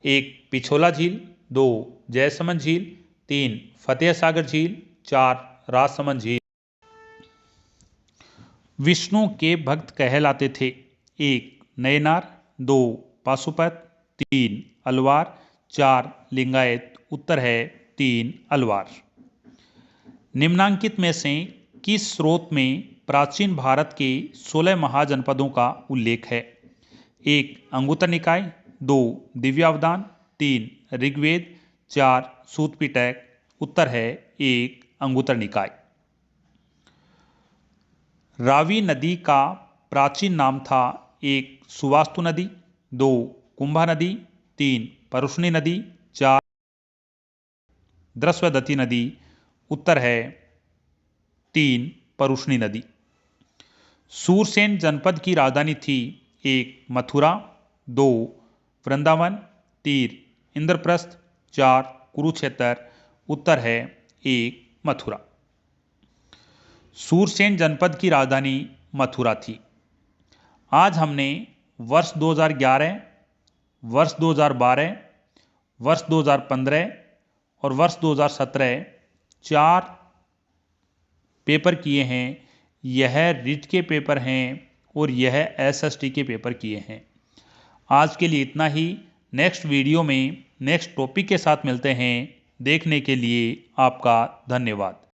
A: 1. पिछोला झील, 2. जयसमंद झील, 3. फतेह सागर झील, 4. राजसमंद झील। विष्णु के भक्त कहलाते थे? 1. नयनार, 2. पाशुपत, 3. अलवार, 4. लिंगायत। उत्तर है 3. अलवार। निम्नांकित में से किस स्रोत में प्राचीन भारत के 16 महाजनपदों का उल्लेख है? 1. अंगुत्तर निकाय, 2. दिव्यावदान, 3. ऋग्वेद, 4. सूत पिटक। उत्तर है 1. अंगुत्तर निकाय। रावी नदी का प्राचीन नाम था? 1. सुवास्तु नदी, 2. कुंभा नदी, 3. परुष्णी नदी, 4. द्रस्वदती नदी। उत्तर है 3. परुष्णी नदी। सूरसेन जनपद की राजधानी थी? 1. मथुरा, 2. वृंदावन, 3. इंद्रप्रस्थ, 4. कुरुक्षेत्र। उत्तर है 1. मथुरा। सूरसेन जनपद की राजधानी मथुरा थी। आज हमने वर्ष 2011, वर्ष 2012, वर्ष 2015 और वर्ष 2017 4 पेपर किए हैं। यह रिट के पेपर हैं और यह एसएसटी के पेपर किए हैं। आज के लिए इतना ही। नेक्स्ट वीडियो में नेक्स्ट टॉपिक के साथ मिलते हैं। देखने के लिए आपका धन्यवाद।